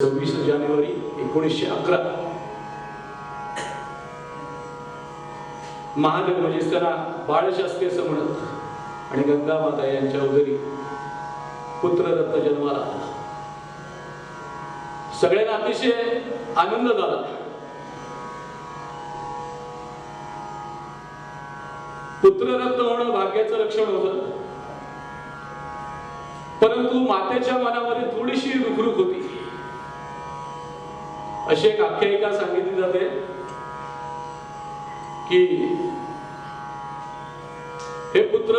26 जानेवारी 1911 महादेव म्हणजे त्यांना बाळशास्त्री असं म्हणत आणि गंगा माता यांच्या उदरी पुत्ररत्न जन्माला आला. सगळ्यांना अतिशय आनंद झाला. पुत्ररत्न होणं भाग्याचं लक्षण होतं, परंतु मातेच्या मनामध्ये थोडीशी रुखरुख होती. अशी एक आख्यायिका सांगितली जाते की हे पुत्र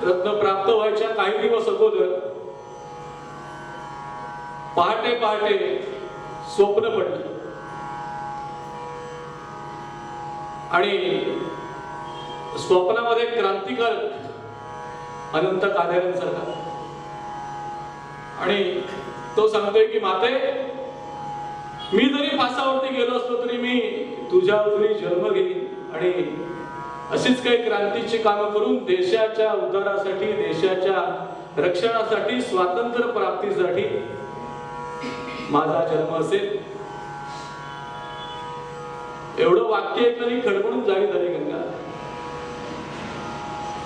रत्न प्राप्त व्हायच्या काही दिवस अगोदर पहाटे पहाटे स्वप्न पडलं आणि स्वप्नामध्ये क्रांतिकारक अनंत कान्हेरांसारखा आणि तो सांगतोय की माते, मी जरी फासावरती गेलो असलो तरी मी तुझ्या उदरी जन्म घेईन आणि अशीच काही क्रांतीची कामं करून देशाच्या उद्धारासाठी, देशाच्या रक्षणासाठी, स्वातंत्र्य प्राप्तीसाठी माझा जन्म असेल. एवढं वाक्य ऐकलं खडबडून जागी झाली गंगा.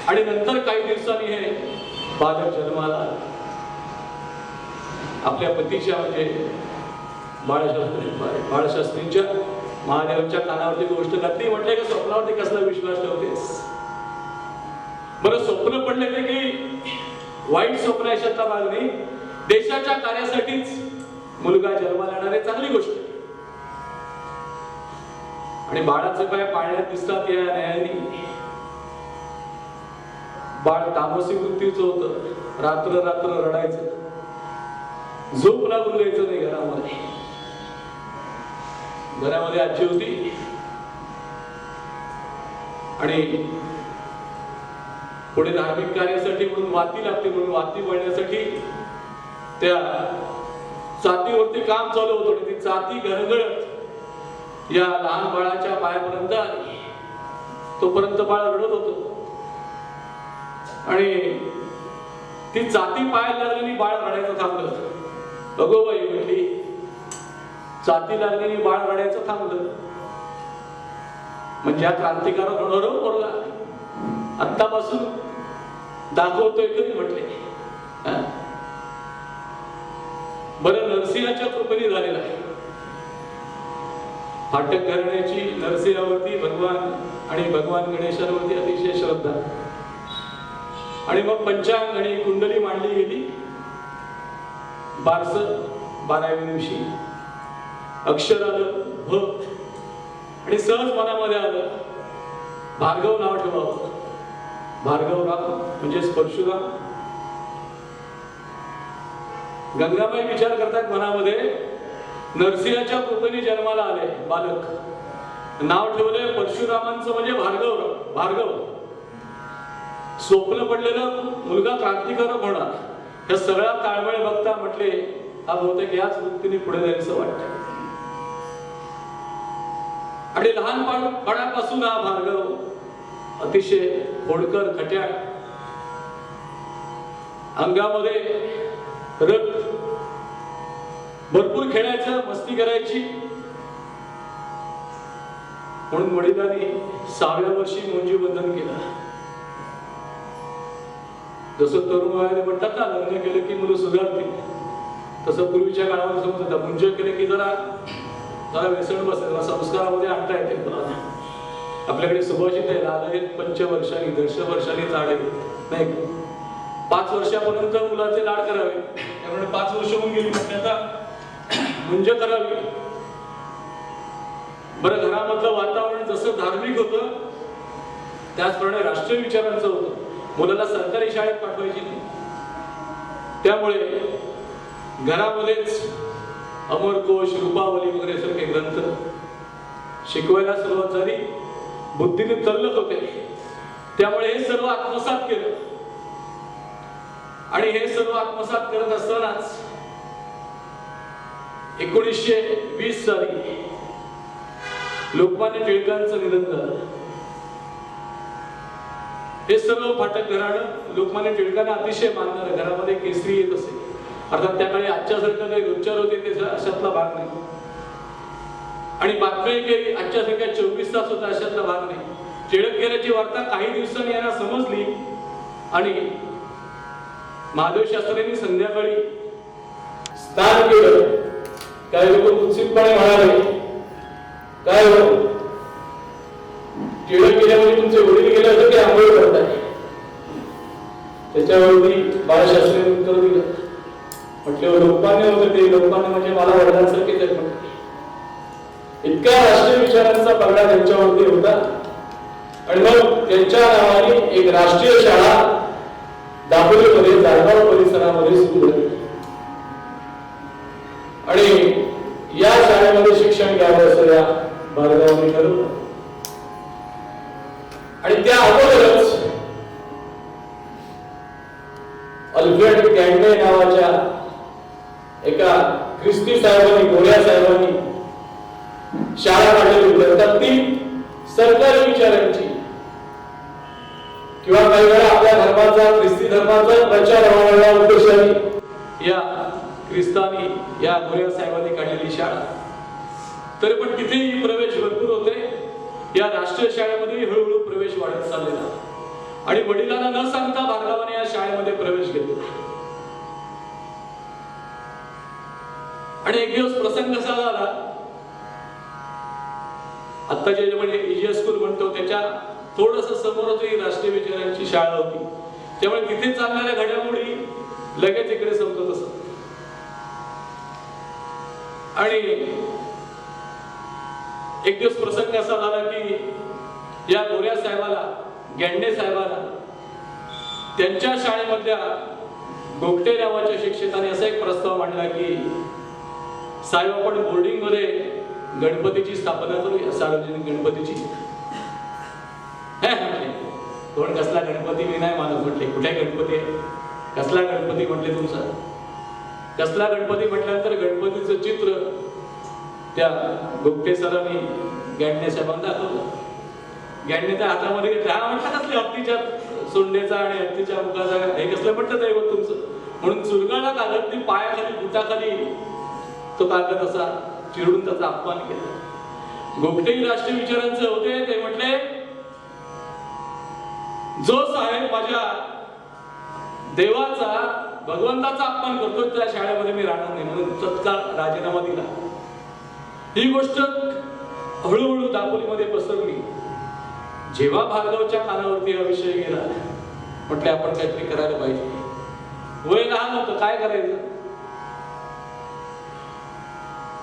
आणि नंतर काही दिवसांनी हे बालक जन्माला आपल्या पतीच्या म्हणजे बाळशास्त्रींच्या महादेवांच्या कानावरती गोष्ट घातली. म्हटले की स्वप्नावरती कसला विश्वास ठेवतेस? बरं, स्वप्न पडले ते की वाईट स्वप्न अशातला भाग नाही. देशाच्या कार्यासाठीच मुलगा जन्माला येणार आहे, चांगली गोष्ट. आणि बाळाचे पाय पाळण्यात दिसतात या न्यायाने. बाळ तामसी वृत्तीचं होतं. रात्र रात्र रडायचं, झोप लागून द्यायचं नाही घरामध्ये. घरामध्ये आजी होती आणि पुढे धार्मिक कार्यासाठी म्हणून वाती लागते, म्हणून वाती वळण्यासाठी त्या चातीवरती काम चालू होतं आणि ती चाती घरघळत या लहान बाळाच्या पायापर्यंत आली. तोपर्यंत बाळ रडत होतं आणि ती चाती पायाला लागल्याने बाळ रडायचं थांबलं. अगोबाई म्हटली, चाती लागल्याने बाळ रडायचं थांबलं म्हणजे हा क्रांतिकारक होणार पोरगा आत्तापासून दाखवतोय कधी म्हटले. बरं, नरसिंहाच्या कृपेने झालेला आहे. फाटक घराण्याची नरसिंहावरती भगवान आणि भगवान गणेशावरती अतिशय श्रद्धा. आणि मग पंचांग आणि कुंडली मांडली गेली. बारस 12व्या दिवशी अक्षर आलं भ आणि सहज मनामध्ये आलं भार्गव नाव ठेवावं. भार्गवराम म्हणजे परशुराम. गंगाबाई विचार करतात मनामध्ये, नरसिंहाच्या कृपेने जन्माला आले बालक, नाव ठेवले परशुरामांचं म्हणजे भार्गवराम. भार्गव. स्वप्न पडलेलं मुलगा क्रांतिकारक होणार. या सगळा ताळमेळ बघता म्हटले हा बहुतेक याच वृत्तीने पुढे जायचं वाटतं. आणि लहानपणापासून हा भार्गव अतिशय खोडकर, खट्याळ, अंगामध्ये रक्त, भरपूर खेळायचं, मस्ती करायची. म्हणून वडिलांनी 6व्या वर्षी मुंजीबंधन केलं. जसं तरुण वयाने म्हणतात ना, लग्न केलं की मुलं सुधारतील, तसं पूर्वीच्या काळामध्ये समजत होता. मुंज केले की जरा व्यसन बसेल, संस्कारामध्ये आणता येते. आपल्याकडे सुभाषित आहे, लालयत पंचवर्षांनी दर्शवर्षांनी झाडे नाही. 5 वर्षापर्यंत मुलाचे लाड करावे, त्यामुळे 5 वर्ष होऊन गेली म्हणजे आता मुंज करावी. बरं, घरामधलं वातावरण जसं धार्मिक होतं त्याचप्रमाणे राष्ट्रीय विचारांचं होतं. मुलाला सरकारी शाळेत पाठवायची नाही, त्यामुळे घरामध्येच अमरकोश, रूपावली वगैरे सारखे ग्रंथ शिकवायला सुरुवात झाली. बुद्धीने तल्लख होते, त्यामुळे हे सर्व आत्मसात केलं. आणि हे सर्व आत्मसात करत असतानाच 1920 साली लोकमान्य टिळकांचं निधन झालं. हे सर्व फाटक घराणं लोकमान्य टिळकांना अतिशय मानणारं. घरामध्ये केसरी येत असे, अर्थात त्याकडे आजच्यासारखं काही गोचर होते ते अशातला भाग नाही, आणि बातमी काही आजच्यासारख्या 24 तास होता अशातला भाग नाही. टिळक गेल्याची वार्ता काही दिवसांनी यांना समजली आणि महादेव शास्त्रींनी संध्याकाळी स्नान केलं. काही लोक उत्सुकपणे म्हणाले, काय हो टिळक गेल्यामुळे तुमचे वडील गेले होते की आंघोळ करताय? त्याच्यावरती बाळशास्त्रींनी उत्तर दिलं, म्हटले लोकमान्य होते ते, लोकमान्य म्हणजे मला वडिलांसारखेच आहेत म्हटले. इतक्या राष्ट्रीय विचारांचा पगडा त्यांच्यावरती होता. आणि मग त्यांच्या नावाने एक राष्ट्रीय शाळा दापोलीमध्ये जायगाव परिसरामध्ये सुरू झाली आणि या शाळेमध्ये शिक्षण घ्यावं असं या भार्गवांनी ठरवलं. आणि त्या अगोदरच अल्फ्रेड गँडे नावाच्या एका ख्रिस्ती साहेबांनी, गोऱ्या साहेबांनी शाळा काढलेली होती. ती सरकारी विचारांची किंवा काही वेळा आपल्या धर्माचा, ख्रिस्ती धर्माचा प्रचार होण्याच्या उद्देशाने या ख्रिस्तानी, या गोऱ्या साहेबांनी काढलेली शाळा. तरी पण तिथेही प्रवेश भरपूर होते. या राष्ट्रीय शाळेमध्ये हळूहळू प्रवेश वाढत चाललेला आणि वडिलांना न सांगता भार्गवाने या शाळेमध्ये प्रवेश घेतला. आणि एक दिवस प्रसंग कसा झाला, आता जे म्हणजे EGS स्कूल म्हणतो त्याच्या थोडस समोरच ही राष्ट्रीय विचारांची शाळा होती. त्यामुळे तिथे चालणाऱ्या घडामोडी लगेच इकडे समजत असत. आणि एक दिवस प्रसंग असा झाला की या गोऱ्या साहेबाला, गँडे साहेबाला त्यांच्या शाळेमधल्या गोगटे नावाच्या शिक्षकाने असा एक प्रस्ताव मांडला की साहेब आपण बोर्डिंग मध्ये गणपतीची स्थापना करूया, सार्वजनिक गणपतीची. कोण कसला गणपती? मी नाही मानत म्हटले. कुठे गणपती आहे? कसला गणपती म्हटले तुमचा? कसला गणपती म्हटल्यानंतर गणपतीचं चित्र त्या गोगटे सरांनी गँडे साहेबांना दाखवलं. गँडे त्या हातामध्ये घेतला. हा म्हटलं कसले हत्तीच्या सोंडेचा आणि हत्तीच्या मुखाचा, हे कसलं म्हटलं दैवत तुमचं? म्हणून चुरगाळा कागद ती पायाखाली, बुटाखाली तो कागद असा चिरडून त्याचा अपमान केला. गोगटेही राष्ट्रीय विचारांचे होते. ते म्हटले जो साहेब माझ्या देवाचा, भगवंताचा अपमान करतो त्या शाळेमध्ये मी राहणार नाही, म्हणून तत्काळ राजीनामा दिला. ही गोष्ट हळूहळू दापोलीमध्ये पसरली. जेव्हा भार्गवच्या कानावरती हा विषय गेला, म्हटले आपण काहीतरी करायला पाहिजे. वय लहान होतं, काय करायचं?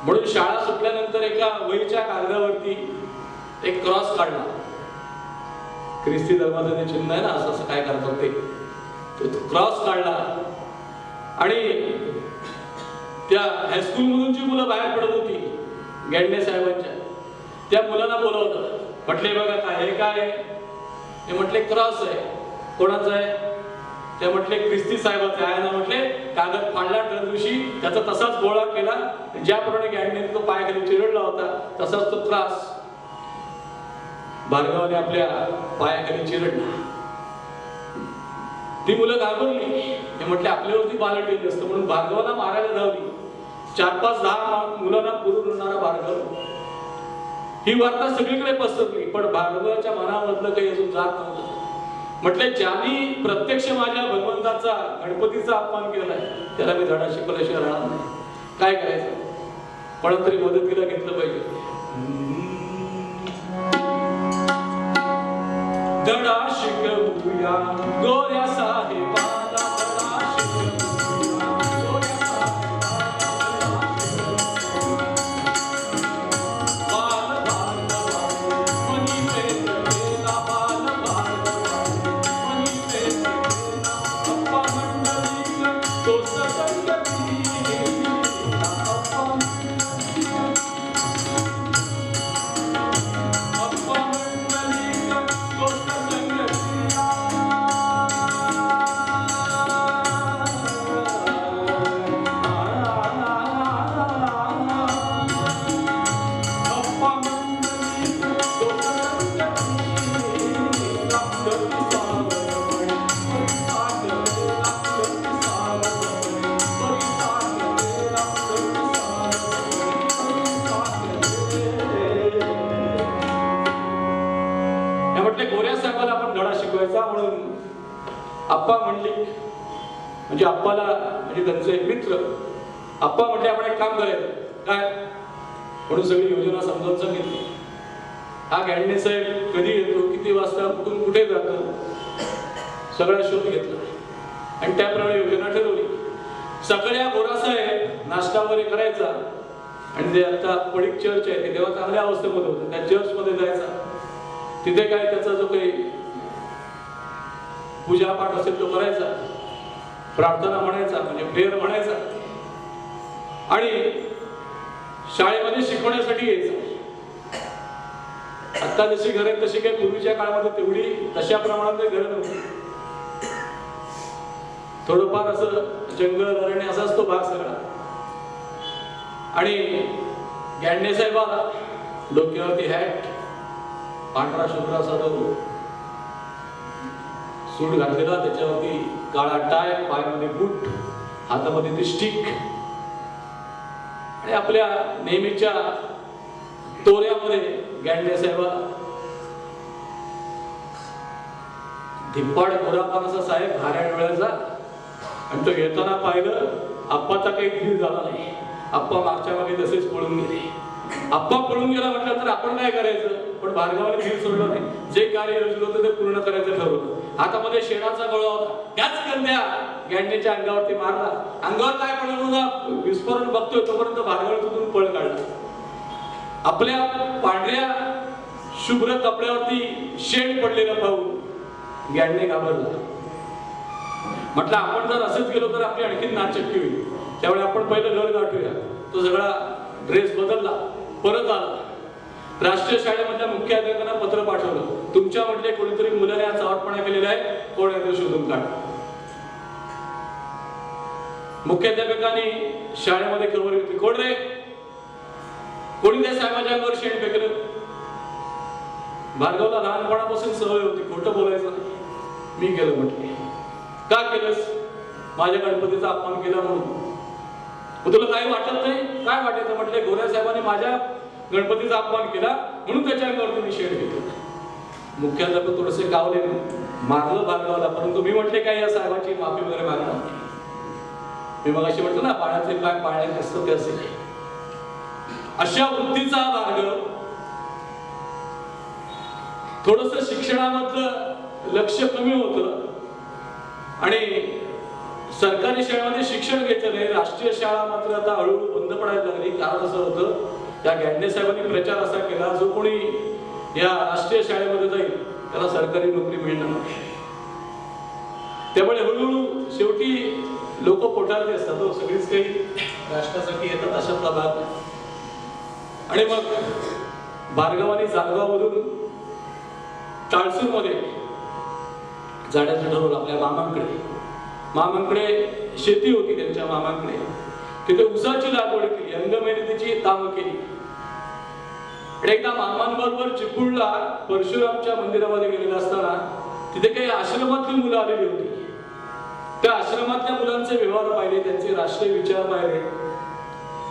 म्हणून शाळा सुटल्यानंतर एका वहीच्या कागदावरती एक क्रॉस काढला. ख्रिस्ती धर्माचं ते चिन्ह आहे ना, असं असं काय करतात ते क्रॉस काढला. आणि त्या हायस्कूल मधून जी मुलं बाहेर पडत होती गँडे साहेबांच्या, त्या मुलांना बोलवलं. म्हटले बघा काय हे, काय आहे? ते म्हटले क्रॉस आहे. कोणाचा आहे? ते म्हटले ख्रिस्ती साहेबाचा आहे ना. म्हटले कागद फाडला त्या दिवशी, त्याचा तसाच गोळा केला, ज्याप्रमाणे गँडने तो पायाखाली चिरडला होता तसाच तो क्रॉस भार्गवाने आपल्या पायाखाली चिरडला. ती मुलं घाबरली. हे म्हटले आपल्यावरती बालट येत असतं, म्हणून भार्गवाला मारायला धावली. 4-5-10 मुलांना पुरून उडणारा भार्गव. ही वार्ता सगळीकडे पसरली, पण भार्गवाच्या मनामधलं काही अजून जात नव्हतं. म्हटले ज्यांनी प्रत्यक्ष माझ्या भगवंताचा, गणपतीचा अपमान केलाय त्याला मी धडा शिकवल्याशिवाय राहणार नाही. काय करायचं? पण तरी मदतीला घेतलं पाहिजे. धडा शिकवूया गोऱ्या साहेबाला, धडा शिकवूया गोऱ्या साहेबाला. बाल भार्गवा मनी पेट गेला, बाल भार्गवा मनी पेट गेला. अप्पा मंडळी तो संगती अप्पा मंडळी तो संगती. आप्पा म्हणली म्हणजे आप्पाला म्हणजे त्यांचे मित्र आप्पा म्हटले आपण एक काम करायचं काय म्हणून सगळी योजना समजावून सांगितली. हा गॅडणे साहेब कधी येतो, किती वाजता, कुठून कुठे जातो, सगळा शोध घेतला आणि त्याप्रमाणे योजना ठरवली. सकाळी हा गोरासाहेब नाश्ता वगैरे करायचा आणि जे आता पडीक चर्च आहे ते तेव्हा चांगल्या अवस्थेमध्ये होतं, त्या चर्चमध्ये जायचा. तिथे काय त्याचा जो काही पूजापाठ असेल तो करायचा, प्रार्थना म्हणायचा म्हणजे प्रेयर म्हणायचा आणि शाळेमध्ये शिकवण्यासाठी यायचं. आता जशी घरं आहेत तशी काही पूर्वीच्या काळामध्ये तेवढी तशा प्रमाणात घरं नव्हती. थोडंफार असं जंगल अरण्य असा असतो भाग सगळा. आणि गॅडणे साहेबाला डोक्यावरती हॅट, पांढरा शुभ्र असा तो सूट घातलेला, त्याच्यावरती काळा टाय, पायामध्ये बूट, हातामध्ये ती स्टिक आणि आपल्या नेहमीच्या तोऱ्यामध्ये गॅडणे साहेबाला धिप्पाड गोरापानाचा साहेब घाऱ्या डोळ्याचा. आणि तो येताना पाहिलं, आप्पाचा काही धीर झाला नाही. आप्पा मागच्या मागे तसेच पळून गेले. आप्पा पळून गेला म्हटलं तर आपण काय करायचं, पण भार्गवाने धीर सोडलं नाही. जे कार्य योजलं होतं ते पूर्ण करायचं ठरवलं. हातामध्ये शेणाचा गोळा होता, त्याच कंद्या गॅडणेच्या अंगावरती मारला. अंगावर काय पडलं विस्फोरण बघतोय तोपर्यंत भार्गवाने तिथून पळ काढला. आपल्या पांढऱ्या शुभ्र कपड्यावरती शेण पडलेलं पाहून गॅडणे घाबरला. म्हटलं आपण जर असंच गेलो तर आपली आणखी नाचक्की होईल, त्यामुळे आपण पहिलं घर गाठूया. तो सगळा ड्रेस बदलला, परत आला. राष्ट्रीय शाळेमधल्या मुख्याध्यापकांना पत्र पाठवलं, तुमच्या म्हटले कोणीतरी मुलाने आज चावटपणा केलेला आहे, कोण आहे ते शोधून काढ. मुख्याध्यापकांनी शाळेमध्ये खबर घेतली, कोण रे, कोणी त्या साहेबाच्या अंगावर शेण फेकलं. भार्गवला लहानपणापासून सवय होती खोटं बोलायचं नाही. मी केलं म्हटले. का केलंस? माझ्या गणपतीचा अपमान केला म्हणून. तुला काही वाटत नाही? काय वाटायचं म्हटले, गोऱ्या साहेबांनी माझ्या गणपतीचा अपमान केला म्हणून त्याच्या अंगावरती मी शेण घेतलं. मुख्याध्यापक थोडेसे कावले, मारलं भार्गवला, परंतु मी म्हटले काय या साहेबाची माफी वगैरे मागणार नाही. मी मग अशी म्हटलं ना, पाण्याचे काय पाण्यात असतं ते असेल. अशा वृत्तीचा भार्गव थोडस शिक्षणामधलं लक्ष कमी होतं आणि सरकारी शाळेमध्ये शिक्षण घ्यायचं नाही. राष्ट्रीय शाळा मात्र आता हळूहळू बंद पडायला लागली. कारण असं होतं, त्या गॅडणे साहेबांनी प्रचार असा केला, जो कोणी या राष्ट्रीय शाळेमध्ये जाईल त्याला सरकारी नोकरी मिळणार नाही. त्यामुळे हळूहळू शेवटी लोक पोटाळते असतात, तो सगळीच काही राष्ट्रासाठी येतात अशातला भाग. आणि मग भार्गवानी जालगावमधून टाळसूरमध्ये जाण्याचं ठरवलं आपल्या मामांकडे. मामांकडे शेती होती त्यांच्या मामांकडे. तिथे ऊसाची लागवड केली, अंगमेहनतीची कामं केली. एकदा मामांबरोबर चिपळूणला परशुरामच्या मंदिरामध्ये गेलेला असताना तिथे काही आश्रमातली मुलं आलेली होती. त्या आश्रमातल्या मुलांचे व्यवहार पाहिले, त्यांचे राष्ट्रीय विचार पाहिले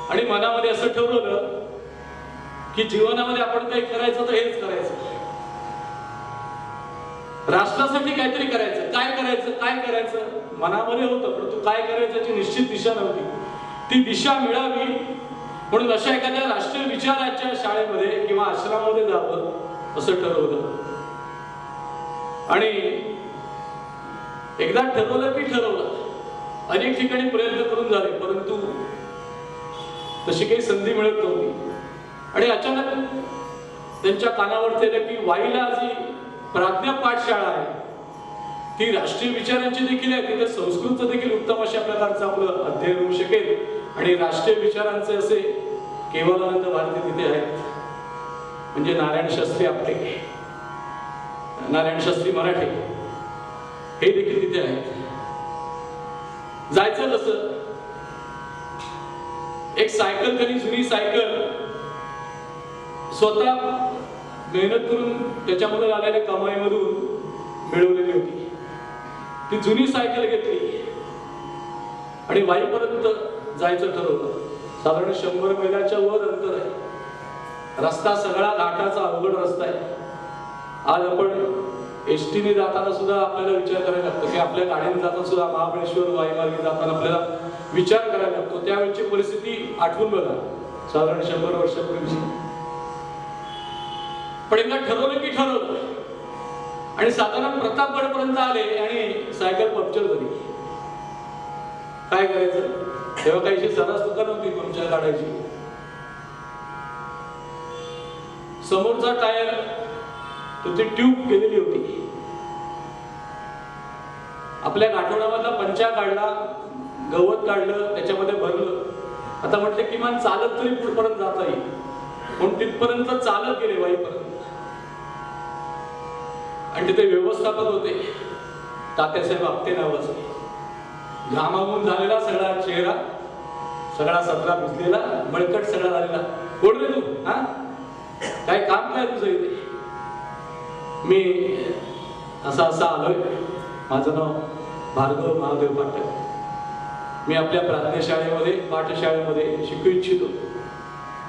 आणि मनामध्ये असं ठरवलं की जीवनामध्ये आपण काही करायचं तर हेच करायचं, राष्ट्रासाठी काहीतरी करायचं. काय करायचं काय करायचं मनामध्ये होतं, परंतु काय करायचं याची निश्चित दिशा नव्हती. ती दिशा मिळावी म्हणून अशा एखाद्या राष्ट्रीय विचाराच्या शाळेमध्ये किंवा आश्रमामध्ये जावं असं ठरवलं. आणि एकदा ठरवलं की ठरवलं. अनेक ठिकाणी प्रयत्न करून झाले, परंतु तशी काही संधी मिळत नव्हती. आणि अचानक त्यांच्या कानावर आलं की वाईला जी प्राज्ञा पाठशाळा आहे ती राष्ट्रीय विचारांची देखील आहे. तिथे संस्कृतचं देखील उत्तम अशा प्रकारचं आपलं अध्ययन होऊ शकेल आणि राष्ट्रीय विचारांचे असे केवलानंद भारती तिथे आहेत. म्हणजे नारायण शास्त्री आपटे, नारायण शास्त्री मराठे हे देखील तिथे आहेत. जायचं कसं? एक सायकल, त्यांनी जुनी सायकल स्वतः मेहनत करून त्याच्यामध्ये आलेल्या कमाईमधून मिळवलेली होती. ती जुनी सायकल घेतली आणि वाईपर्यंत जायचं ठरवलं. साधारण 100 मैलाच्या वर अंतर आहे. रस्ता सगळा घाटाचा अवघड रस्ता आहे. आज आपण एसटीने जाताना सुद्धा आपल्याला विचार करायला लागतो की आपल्या गाडीने जाताना सुद्धा महाबळेश्वर वाईमार्गे जाताना आपल्याला विचार करायला लागतो. त्यावेळची परिस्थिती आठवून बघा, साधारण 100 वर्षापूर्वीची. पण एकदा ठरवलं की ठरवलं आणि साधारण प्रतापगड पर्यंत आले आणि सायकल पंक्चर झाली. काय करायचं? तेव्हा काहीशी सरस दुकान होती पंक्चर काढायची. समोरचा टायर तर ती ट्यूब गेलेली होती. आपल्या गाठोड्यामधला पंचा काढला, गवत काढलं, त्याच्यामध्ये भरलं. आता म्हटलं किमान चालत तरी पुढपर्यंत जाता येईल, पण तिथपर्यंत चालत गेले वाईपर्यंत. आणि तिथे व्यवस्थापक होते तात्यासाहेब आपटे नावाचे. घामाघूम झालेला सगळा चेहरा, सगळा सदरा भिजलेला, बळकट सगळा झालेला. कोण रे तू? हा, काय काम काय तुझं इथे? मी असं आलोय, माझं नाव भार्गव महादेव पाठक, मी आपल्या प्राथमिक शाळेमध्ये पाठशाळेमध्ये शिकू इच्छितो.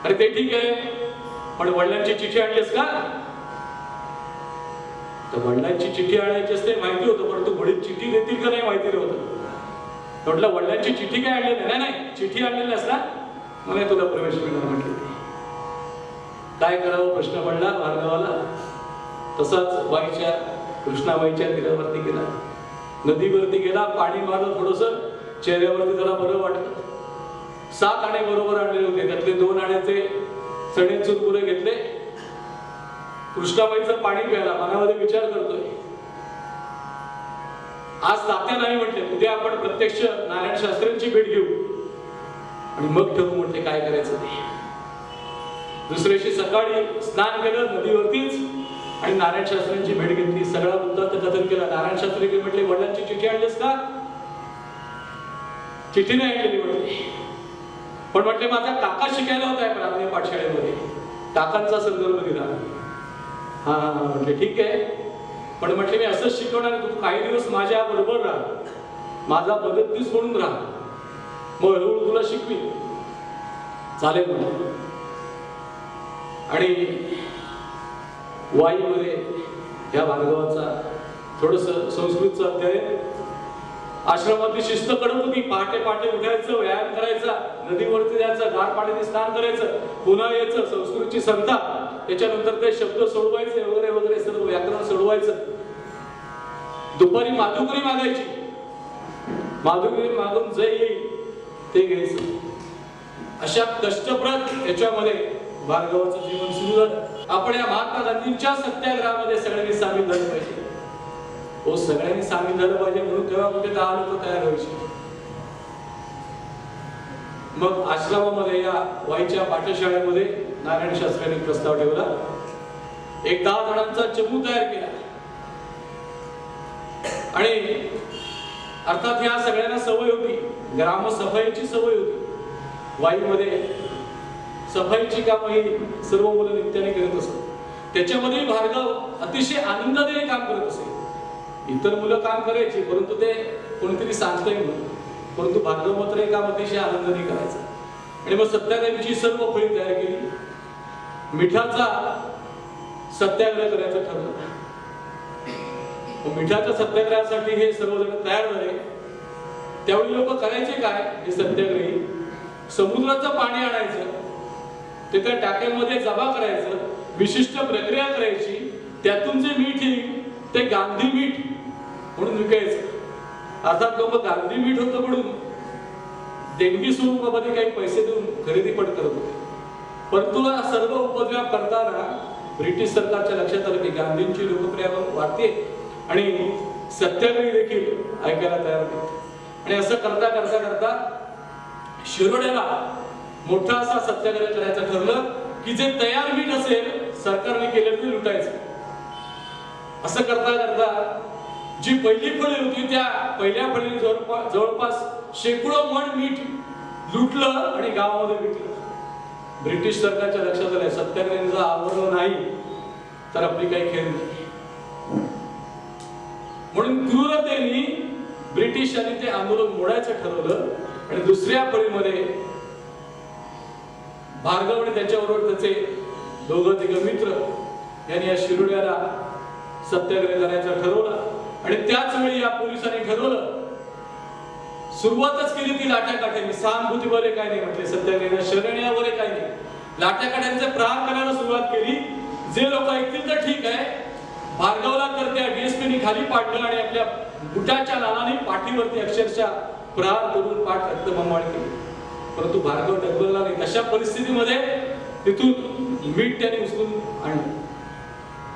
अरे ते ठीक आहे, पण वडिलांची चिठ्ठी आणलीस का? तर वडिलांची चिठ्ठी आणायची असते माहिती होतं, परंतु वडील चिठ्ठी देतील का नाही माहिती नव्हतं. म्हटलं वडिलांची चिठ्ठी काय आणली नाही? नाही, चिठ्ठी आणलेली असला मला तुला प्रवेश मिळणार. म्हटले काय करावं प्रश्न पडला भार्गवाला. तसाच वाईच्या कृष्णाबाईच्या तीरावरती गेला, नदीवरती गेला, पाणी मारलं, थोडस चेहऱ्यावरती जरा बरं वाटलं. 7 आणे बरोबर आणलेले होते, त्यातले 2 आण्याचे चणे चुरमुरे घेतले. कृष्णाबाईचं पाणी प्यायला मनामध्ये विचार करतोय, आज तात्या नाही म्हटले, उद्या आपण प्रत्यक्ष नारायण शास्त्रींची भेट घेऊ आणि मग ठरवू म्हटले काय करायचं ते. दुसऱ्या दिवशी सकाळी स्नान केलं नदीवरतीच आणि नारायण शास्त्रींची भेट घेतली. सगळा मुद्दा कथन केला. नारायण शास्त्री म्हटले वडिलांची चिठ्ठी आणलीस का? चिठ्ठी नाही आणलेली म्हटले, पण म्हटले माझा काका शिकायला होता प्राथमिक पाठशाळेमध्ये, काकांचा संदर्भ दिला. हा म्हटले ठीक आहे, पण म्हटले मी असंच शिकवणार, तू काही दिवस माझ्या बरोबर राहा, माझा मदतनीस म्हणून राहा, मग हळूहळू तुला शिकवी. चालेल म्हटले. आणि वाईमध्ये या भार्गवाचा थोडस संस्कृतचं अध्ययन, आश्रमातली शिस्त कडक होती. पहाटे पहाटे उठायचं, व्यायाम करायचा, नदीवरती जायचं, गार पाण्याने स्नान करायचं, पुन्हा यायचं, संस्कृतची संथा, त्याच्यानंतर ते शब्द सोडवायचे वगैरे वगैरे, सर्व व्याकरण सोडवायचं. दुपारी माधुकरी मागायची, माधुकरी मागून जे येईल ते घ्यायचं. अशा कष्टप्रद याच्यामध्ये भार्गवाचं जीवन सुरू झालं. आपण या महात्मा गांधींच्या सत्याग्रहामध्ये सगळ्यांनी सामील झालं पाहिजे. हो, सगळ्यांनी सामील झालं पाहिजे म्हणून तेव्हा कुठे 10 लोक तयार व्हायचे. मग आश्रमामध्ये या वाईच्या पाठशाळेमध्ये नारायण शास्त्रींनी प्रस्ताव ठेवला. एक 10 जणांचा चमू तयार केला आणि अर्थात ह्या सगळ्यांना सवय होती, ग्रामसफाईची सवय होती. वाईमध्ये सफाईची कामं ही सर्व मुलं नित्याने करत असत. त्याच्यामध्ये भार्गव अतिशय आनंदाने काम करत असे. इतर मुलं काम करायची, परंतु ते कोणीतरी सांगतंय म्हणून, परंतु भार्गव मात्र हे काम अतिशय आनंदाने करायचं. आणि मग सत्याग्रहाची सर्व फळी तयार केली. मिठाचा सत्याग्रह करायचं ठरवलं. मिठाच्या सत्याग्रहासाठी हे सर्वजण तयार झाले. त्यावेळी लोक करायचे काय, हे सत्याग्रही समुद्राचं पाणी आणायचं, ते त्या टाक्यांमध्ये जमा करायचं, विशिष्ट प्रक्रिया करायची, त्यातून जे मीठ येईल ते गांधी मीठ म्हणून विकायचं. अर्थात लोक गांधी मीठ होतं म्हणून देणगी स्वरूपामध्ये काही पैसे देऊन खरेदी पण करत होते. परंतु सर्व उपद्व्याप करताना ब्रिटिश सरकारच्या लक्षात आलं की गांधींची लोकप्रियता वाढते आणि सत्याग्रही देखील ऐकायला तयार होते. आणि असं करता करता करता शिरोड्याला मोठा असा सत्याग्रह करायचं ठरलं की जे तयार मीठ असेल सरकारने केलेलं ते लुटायचं. असं करता करता जी पहिली फळी होती त्या पहिल्या फळीने जवळपास शेकडो मण मीठ लुटलं आणि गावामध्ये विकलं. ब्रिटिश सरकारच्या लक्षात आलं सत्याग्रहाचं आवरलं नाही तर आपली काही खेळ नाही. म्हणून क्रूरतेने ब्रिटिशांनी ते आंदोलन मोडायचं ठरवलं. आणि दुसऱ्या फळीमध्ये भार्गव आणि त्याच्याबरोबर त्याचे 2-3 मित्र यांनी या शिरोड्याला सत्याग्रह करायचं ठरवलं आणि त्याच वेळी या पोलिसांनी ठरवलं, सुरुवातच केली ती लाट्याकाठ्यांनी. सहानुभूती वगैरे काय नाही म्हटले, सत्याग्रह शरण्या वगैरे काय नाही, लाट्याकाठ्यांचे प्रहार करायला सुरुवात केली. जे लोक ऐकतील तर ठीक आहे, भार्गवला तर त्या डीएसपीनी खाली पाडलं आणि आपल्या बुटाच्या लालाने पाठीवरती अक्षरशः प्रहार करून पाठ रक्तबंबाळ केली. परंतु भार्गव डगमगला नाही. अशा परिस्थितीमध्ये तिथून मीठ त्याने उचलून आणलं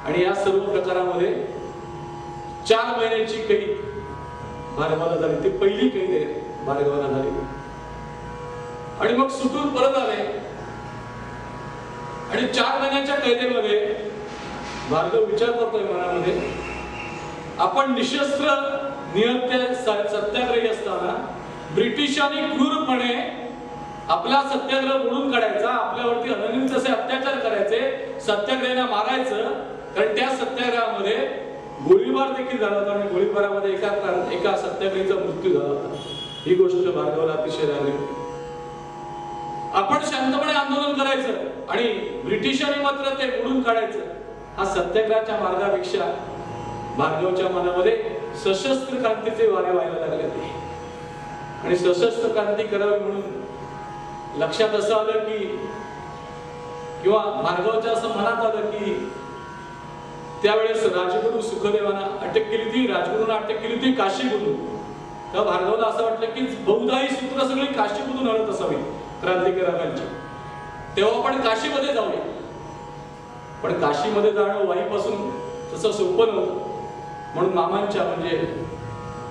आणि या सर्व प्रकारामध्ये 4 महिन्याची कैद भार्गवाला झाली. ती पहिली कैद आहे भार्गवाला झाली. आणि मग सुटून परत आले आणि 4 महिन्याच्या कैदेमध्ये भार्गव विचार करतोय मनामध्ये, आपण निशस्त्र निहत्या सत्याग्रही असताना ब्रिटिशांनी क्रूरपणे आपला सत्याग्रह मोडून काढायचा, आपल्यावरती अनन्वित असे अत्याचार करायचे, सत्याग्रहींना मारायचं. कारण त्या सत्याग्रहामध्ये गोळीबार देखील झाला होता आणि गोळीबारामध्ये एका सत्याग्रहीचा मृत्यू झाला होता. ही गोष्ट भार्गवला अतिशय रागवली. आपण शांतपणे आंदोलन करायचं आणि ब्रिटिशांनी मात्र ते मोडून काढायचं, हा सत्याग्रहाच्या मार्गापेक्षा भार्गवच्या मनामध्ये सशस्त्र क्रांतीचे वारे व्हायला लागले होते. आणि सशस्त्र क्रांती करावी म्हणून लक्षात असं आलं की, किंवा भार्गवच्या असं मनात आलं की त्यावेळेस राजगुरू सुखदेवांना अटक केली होती, राजगुरूंना अटक केली होती काशीमधून. तेव्हा भार्गवला असं वाटलं की बहुधा ही सूत्र सगळी काशीमधून आणत असावी क्रांतिकारकांची, तेव्हा आपण काशीमध्ये जाऊया. पण काशीमध्ये जाणं वाईपासून तसं सोपं नव्हतं. म्हणून मामांच्या म्हणजे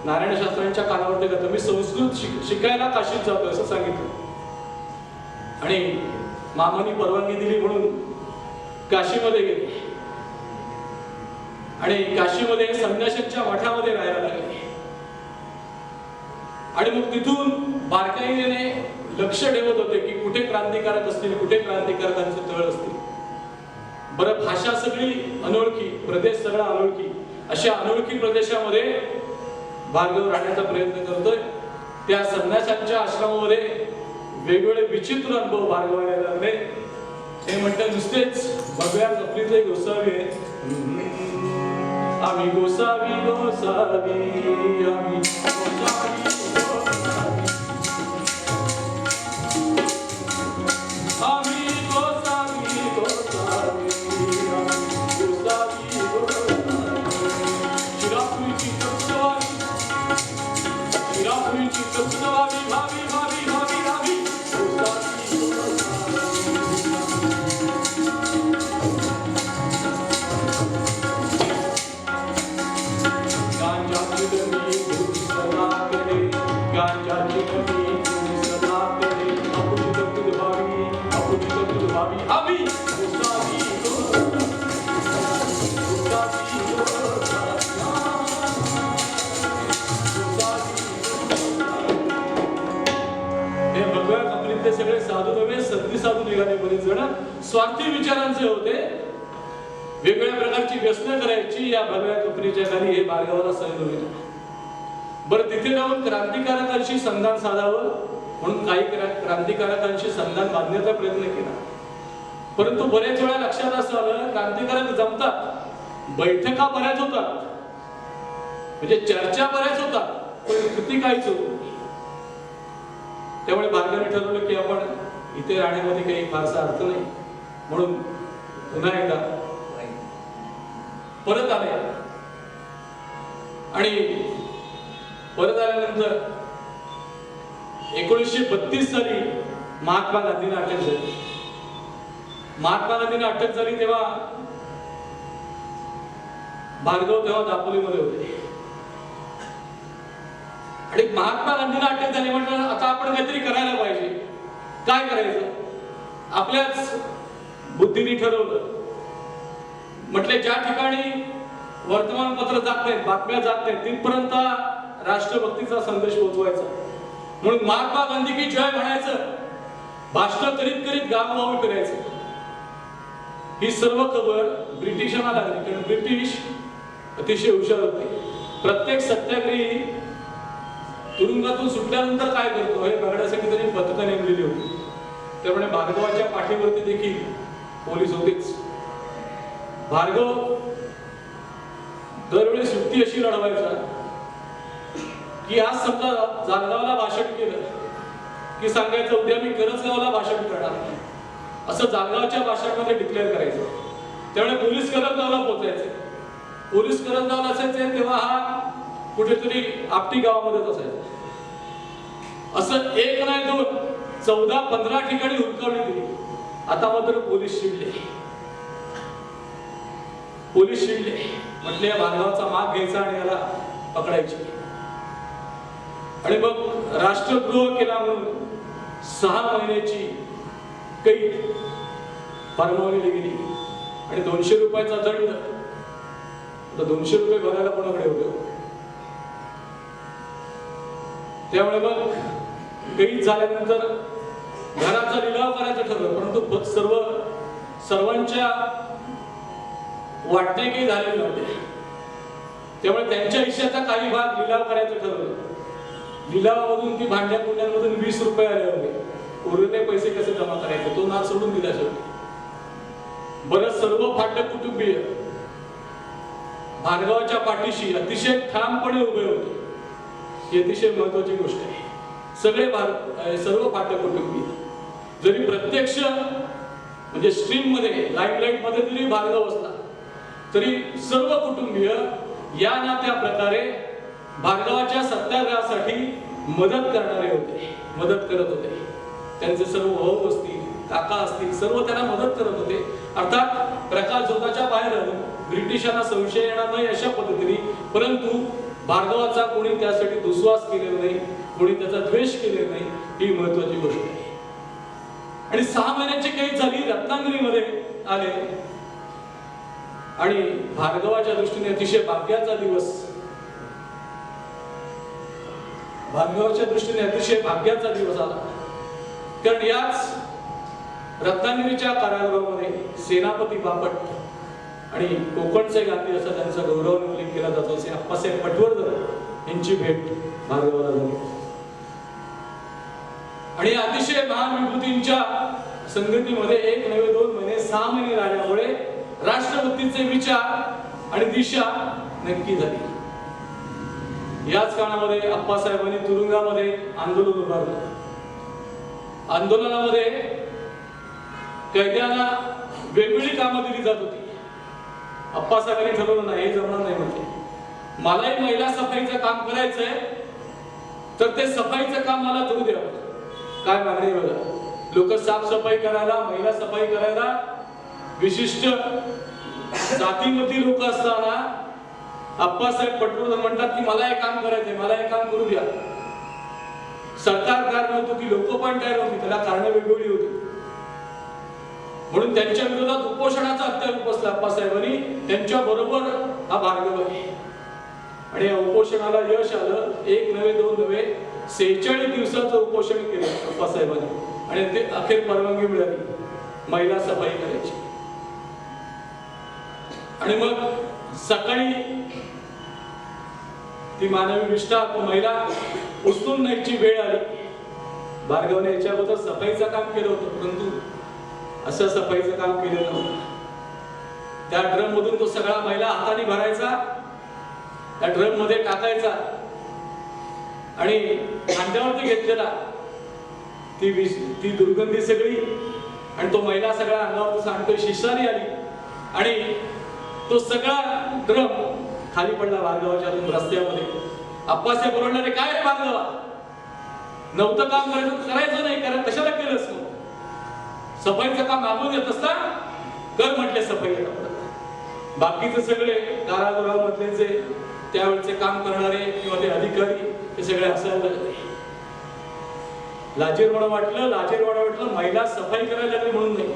नारायण शास्त्र्यांच्या कानावरती का तुम्ही संस्कृत शिकायला काशीत जातोय असं सांगितलं आणि मामांनी परवानगी दिली म्हणून काशीमध्ये गेले आणि काशीमध्ये संन्याशांच्या मठामध्ये राहायला लागले. आणि मग तिथून बारकाईने लक्ष ठेवत होते की कुठे क्रांतिकारक असतील, कुठे क्रांतिकारकांचे तळ असतील. बरं, भाषा सगळी अनोळखी, प्रदेश सगळा अनोळखी, अशा अनोळखी प्रदेशामध्ये भार्गव राहण्याचा प्रयत्न करतोय. त्या संन्यासांच्या आश्रमामध्ये वेगवेगळे विचित्र अनुभव भार्गवाला लागले. हे म्हणतात नुसतेच भगव्या कपडीतले गोसावी आहे, आम्ही गोसावी गोसावी आम्ही गोसावी सगळे साधू नव्हे, संधी साधू निघाले. बरेच जण स्वार्थी विचारांचे होते, वेगवेगळ्या प्रकारची व्यसनं करायची. या भगव्या कपरीच्या खाली हे भार्गवाला सहन होईल. बरं, तिथे जाऊन क्रांतिकारकांशी संधान साधावं म्हणून काही क्रांतिकारकांशी संधान बांधण्याचा प्रयत्न केला. परंतु बरेच वेळा लक्षात असं आलं, क्रांतिकारक जमतात, बैठका बऱ्याच होतात, म्हणजे चर्चा बऱ्याच होतात, पण कृती काहीच होत. त्यामुळे भार्गवाने ठरवलं की आपण इथे राहण्यामध्ये काही फारसा अर्थ नाही, म्हणून पुन्हा एकदा परत आले. आणि परत आल्यानंतर 1932 साली महात्मा गांधींना अटक झाली. महात्मा गांधींना अटक झाली तेव्हा भार्गव तेव्हा दापोलीमध्ये होते. आणि महात्मा गांधींना अटक झाली म्हटलं आता आपण काहीतरी करायला पाहिजे. काय करायचं? आपल्याच बुद्धीने ठरवलं. म्हटले ज्या ठिकाणी वर्तमानपत्र जात नाहीत, बातम्या जात नाहीत, तिथपर्यंत राष्ट्रभक्तीचा संदेश पोहोचवायचा. म्हणून महात्मा गांधी की जय म्हणायचं, भाषण करीत करीत गावोगावी फिरायचं. ही सर्व खबर ब्रिटिशांना लागली, कारण ब्रिटिश अतिशय हुशार होते. प्रत्येक सत्याग्रही तुरुंगातून सुटल्यानंतर काय करतो हे बघण्यासाठी त्यांनी पथकं नेमलेली होती. त्यामुळे भार्गवाच्या पाठीवरती देखील पोलीस होतेच. भार्गव दरवेळेस युक्ती अशी लढवायचा की आज समजा जालगावला भाषण केलं की सांगायचं उद्या मी करंजगावला भाषण करणार असं जालगावच्या भाषणामध्ये डिक्लेअर करायचं. त्यामुळे पोलीस करंजगावला पोहोचायचे. पोलीस करंजगावला असायचे तेव्हा हा कुठेतरी आपटी गावामध्येच असायचा. असं एक नाही दोन 14-15 ठिकाणी हुलकावणी दिली. आता मात्र पोलीस शिडले. म्हटले या भानगावचा माग घ्यायचा आणि याला पकडायची. आणि मग राष्ट्रद्रोह केला म्हणून 6 महिन्याची कैद फरमावली गेली आणि 200 रुपयाचा दंड. आता 200 रुपये भरायला कोणाकडे होते. त्यामुळे मग कैद झाल्यानंतर घराचा लिलाव करायचं ठरलं, परंतु सर्वांच्या वाटणे काही झाले नव्हते. त्यामुळे त्यांच्या हिश्श्याचा काही भाग लिलाव करायचं ठरवलं. लिलावामधून ती भांड्या कुंड्यांमधून 20 रुपये आले होते. उरलेले पैसे कसे जमा करायचे तो नाद सोडून दिला शेवटी. बरं, सर्व फाटक कुटुंबीय भानगावच्या पाठीशी अतिशय ठामपणे उभे होते. ही अतिशय महत्वाची गोष्ट आहे. सर्व फाटक कुटुंबीय जरी प्रत्यक्ष म्हणजे स्ट्रीम मध्ये लाईमलाईट मध्ये जरी भानगाव असला तरी सर्व कुटुंबीय या ना त्या प्रकारे भानगावच्या सत्याग्रहासाठी मदत करत होते. त्यांचे सर्व भाऊ असतील, काका असतील, सर्व त्यांना मदत करत होते. अर्थात प्रकाश झोताच्या बाहेर ब्रिटिशांना संशय येणार नाही अशा पद्धतीने, परंतु भार्गवाचा कोणी त्यासाठी दुस्वास केलेला नाही, कोणी त्याचा द्वेष केलेला नाही, ही महत्वाची गोष्ट आहे. आणि 6 महिन्याची कैद झाली, रत्नागिरीमध्ये आले आणि भार्गवाच्या दृष्टीने अतिशय भाग्याचा दिवस आला. कारण याच रत्नागिरीच्या कारागृहामध्ये सेनापती बापट आणि कोकणचे गांधी असा त्यांचा गौरव उल्लेख केला जातो. असे अप्पासाहेब पटवर्धन यांची भेट भार्गवाला झाली आणि अतिशय महान विभूतींच्या संगतीमध्ये 1 नव्हे 2 महिने 6 महिने राहिल्यामुळे राष्ट्रभक्तीचे विचार आणि दिशा नक्की झाली. याच काळामध्ये अप्पासाहेबांनी तुरुंगामध्ये आंदोलन उभारलं. आंदोलनामध्ये कैद्यांना वेगवेगळी कामं दिली जात होती. अप्पासाहेबांनी ठरवलं नाही, हे जमणार नाही. म्हटले मलाही महिला सफाईचं काम करायचंय तर ते सफाईचं काम मला करू द्यावं. काय मागणी बघा, लोक साफसफाई करायला, महिला सफाई करायला विशिष्ट जातीमधली लोक असताना अप्पासाहेब पटवर्धन म्हणतात की मला हे काम करायचंय, मला हे काम करू द्या. सरकार तयार नव्हतं, की लोक पण तयार होती, त्याला कारण वेगवेगळी होती. म्हणून त्यांच्या विरोधात उपोषणाचा हत्यार उपसला अप्पासाहेबांनी. त्यांच्या बरोबर हा भार्गव आहे आणि या उपोषणाला यश आलं. 1 नव्हे 2 नव्हे 46 दिवसाचं उपोषण केलं अप्पासाहेबांनी आणि ते अखेर परवानगी मिळाली महिला सफाई करायची. आणि मग सकाळी ती मानवी निष्ठा महिला उचलून न्यायची वेळ आली. भार्गवने याच्या अगोदर सफाईचं काम केलं होतं, परंतु असं सफाईचं काम केलं नव्हतं. त्या ड्रम मधून तो सगळा महिला हाताने भरायचा, त्या ड्रम मध्ये टाकायचा आणि खांद्यावरती घेतलेला ती दुर्गंधी सगळी आणि तो महिला सगळा अंगावर सांगतोय. शिशारी आली आणि तो सगळा ड्रम खाली पडला भार्गवाच्या रस्त्यामध्ये. अप्पासाहेब बोलणारे काय रे भार्गवा, नव्हतं काम करायचं नाही, कारण कशाला केलंस? सफाईचं काम मागून येत असता कर म्हटले सफाई. बाकीचे सगळे कारागृहामधले जे त्यावेळेचे काम करणारे किंवा ते अधिकारी ते सगळे असायला लागले. लाजीरवाणा वाटलं महिला सफाई करायला लागली म्हणून नाही.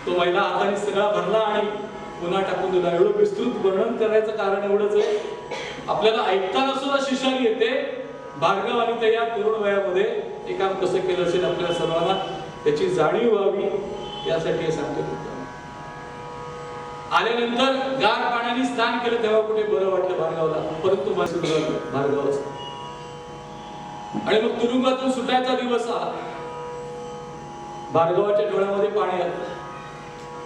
तो महिला हाताने सगळा भरला आणि पुन्हा टाकून दिला. एवढं विस्तृत वर्णन करायचं कारण एवढंच आहे, आपल्याला ऐकताना सुद्धा शिशारी येते. भार्गव आणि त्या तरुण वयामध्ये हे काम कसं केलं असेल आपल्या सर्वांना त्याची जाणीव व्हावी यासाठी हे सांगतो. आल्यानंतर गार पाण्याने स्नान केलं तेव्हा कुठे बरं वाटलं भार्गवला, परंतु भार्गव आणि मग तुरुंगातून सुटायचा दिवस आला. भार्गवाच्या डोळ्यामध्ये पाणी आलं.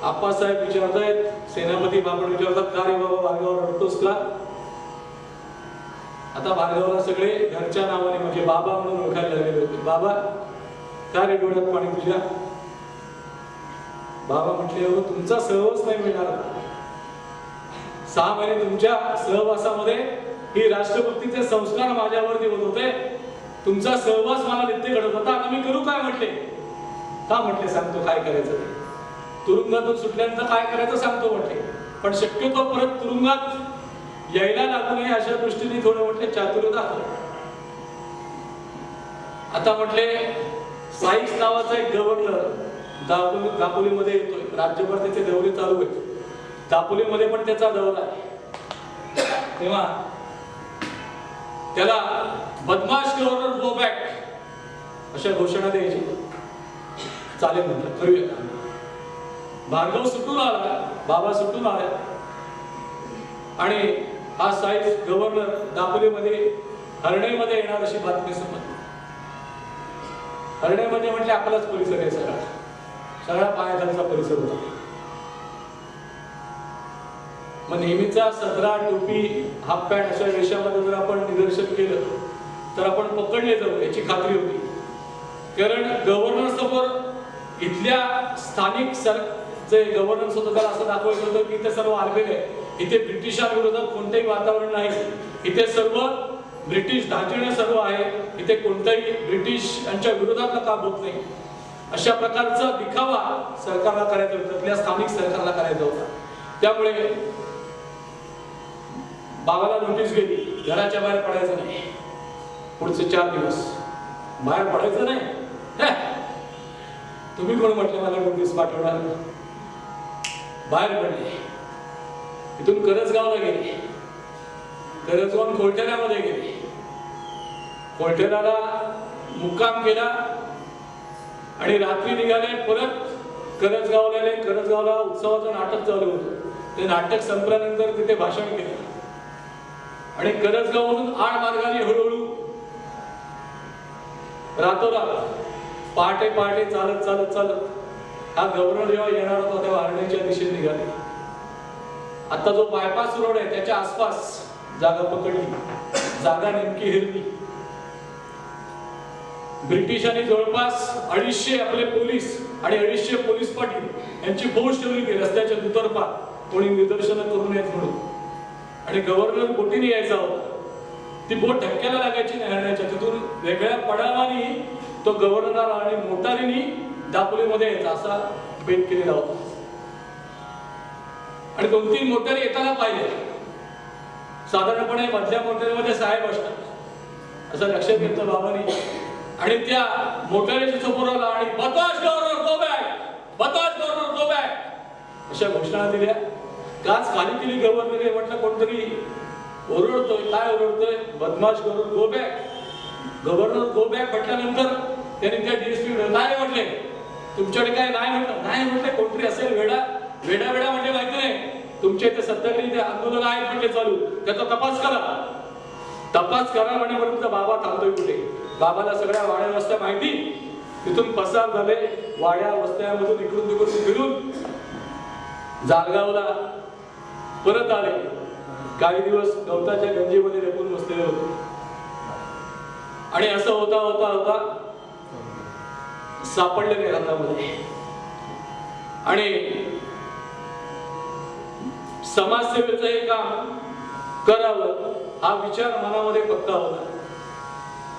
आप्पासाहेब विचारतायत, सेनापती बापट विचारतात, का रे बाबा भार्गव रडतोस का? आता भार्गवला सगळे घरच्या नावाने म्हणजे बाबा म्हणून ओळखायला लागलेले होते. बाबा का रे डोळ्यात पाणी तुझ्या? बाबा म्हटले, हो तुमचा सहवास नाही मिळणार. 6 महिने तुमच्या सहवासामध्ये ही राष्ट्रभक्तीचे संस्कार माझ्यावरती होत होते. तुमचा सहवास मला नित्य घडत होता. आता मी करू काय म्हटले? का म्हटले सांगतो काय करायचं ते. तुरुंगातून सुटल्यानंतर काय करायचं सांगतो म्हटले. पण शक्यतो परत तुरुंगात यायला लागू नये अशा दृष्टीने थोडं म्हटले चातुर्य दाखव. आता म्हटले साईक्स नावाचा एक गव्हर्नर दापोलीमध्ये येतोय. राज्यभर त्याचे दौरे चालू आहेत. दापोलीमध्ये पण त्याचा दौरा आहे. तेव्हा त्याला बदमाश गव्हर्नर गो बॅक अशा घोषणा द्यायची. चालेल म्हटलं, करूया का. भार्गव सुटून आला, बाबा सुटून आला आणि हा साईज गव्हर्नर दापोलीमध्ये हरणेमध्ये येणार अशी बातमी समजली. हरणेमध्ये म्हटले आपलाच परिसर आहे, सगळा पायाखालचा परिसर होता. मग नेहमीचा सदरा, टोपी, हाफ पॅन्ट अशा वेशामध्ये जर आपण निदर्शन केलं तर आपण पकडले जाऊ याची खात्री होती. कारण गव्हर्नर समोर इथल्या स्थानिक जे गव्हर्नन्स होतं त्याला असं दाखवायचं होतं की इथे सर्व आर्मेड आहे. इथे ब्रिटिशांविरोधात कोणतेही वातावरण नाही. इथे सर्व ब्रिटिश धाटणे सर्व आहे. इथे कोणताही ब्रिटिशांच्या विरोधातला काम होत नाही. अशा प्रकारचा दिखावा सरकारला करायचा होता, तिथल्या स्थानिक सरकारला करायचा होता. त्यामुळे बाबाला नोटीस गेली, घराच्या बाहेर पडायचं नाही. पुढचे 4 दिवस बाहेर पडायचं नाही. तुम्ही कोण म्हटले मला नोटीस पाठवणार? बाहेर पडले. इथून करंजगावला गेले. करंजगावून कोलठेऱ्यामध्ये गेले. कोलठेऱ्याला मुक्काम केला आणि रात्री निघाले परत करंजगावला आले. करंजगावला उत्सवाचं नाटक चालू होतं. ते नाटक संपल्यानंतर तिथे भाषण केलं आणि करंजगाववरून आड मार्गाने हळूहळू रातोरात पहाटे पहाटे चालत चालत चालत हा गव्हर्नर जेव्हा येणार होता तेव्हा हरणेच्या दिशेने निघाले. आता जो बायपास रोड आहे त्याच्या आसपास जागा पकडली. जागा नेमकी हिरली. ब्रिटिशांनी जवळपास 250 आपले पोलीस आणि 250 पोलीस पाटील यांची फौज ठेवली होती रस्त्याच्या दुतर्फा, कोणी निदर्शनं करू नयेत म्हणून. आणि गव्हर्नर बोटीने यायचा होता. ती बोट धक्क्याला लागायची नाही हरण्याच्या. तिथून वेगळ्या पडावानी तो गव्हर्नर आणि मोटारीने दापोलीमध्ये यायचा असा बेत केलेला होता. आणि 2-3 मोटारी येताना पाहिजे. साधारणपणे मधल्या मोटारीमध्ये साहेब असतात असं लक्षात घेतलं बाबांनी. आणि त्या मोटारीच्या समोर आला आणि बदमाश गव्हर्नर गो बॅक, बदमाश गव्हर्नर गो बॅक अशा घोषणा दिल्या. काच खाली केली गव्हर्नरने. म्हटलं कोणतरी ओरडतोय. काय ओरडतोय? बदमाश governor go back. Governor go back म्हटल्यानंतर त्यांनी त्या डीएसपी काय म्हटले, तुमच्याकडे काय नाही म्हटलं. नाही म्हटले कोणतरी असेल वेडा म्हणजे माहिती नाही. तुमच्या इथे सत्याग्रही आंदोलन आहेत म्हटले चालू, त्याचा तपास करा. तपास करा म्हणेपर्यंत बाबा थांबतोय कुठे? बाबाला सगळ्या वाड्या वस्त्या माहिती. तिथून पसार झाले वाड्या वस्त्यामधून इकडून तिकडून फिरून जालगावला परत आले. काही दिवस गवताच्या गंजीमध्ये लपून बसलेले होते. आणि असं होता होता होता सापडले नाही हातामध्ये. आणि समाजसेवेचं हे काम करावं हा विचार मनामध्ये पक्का होता.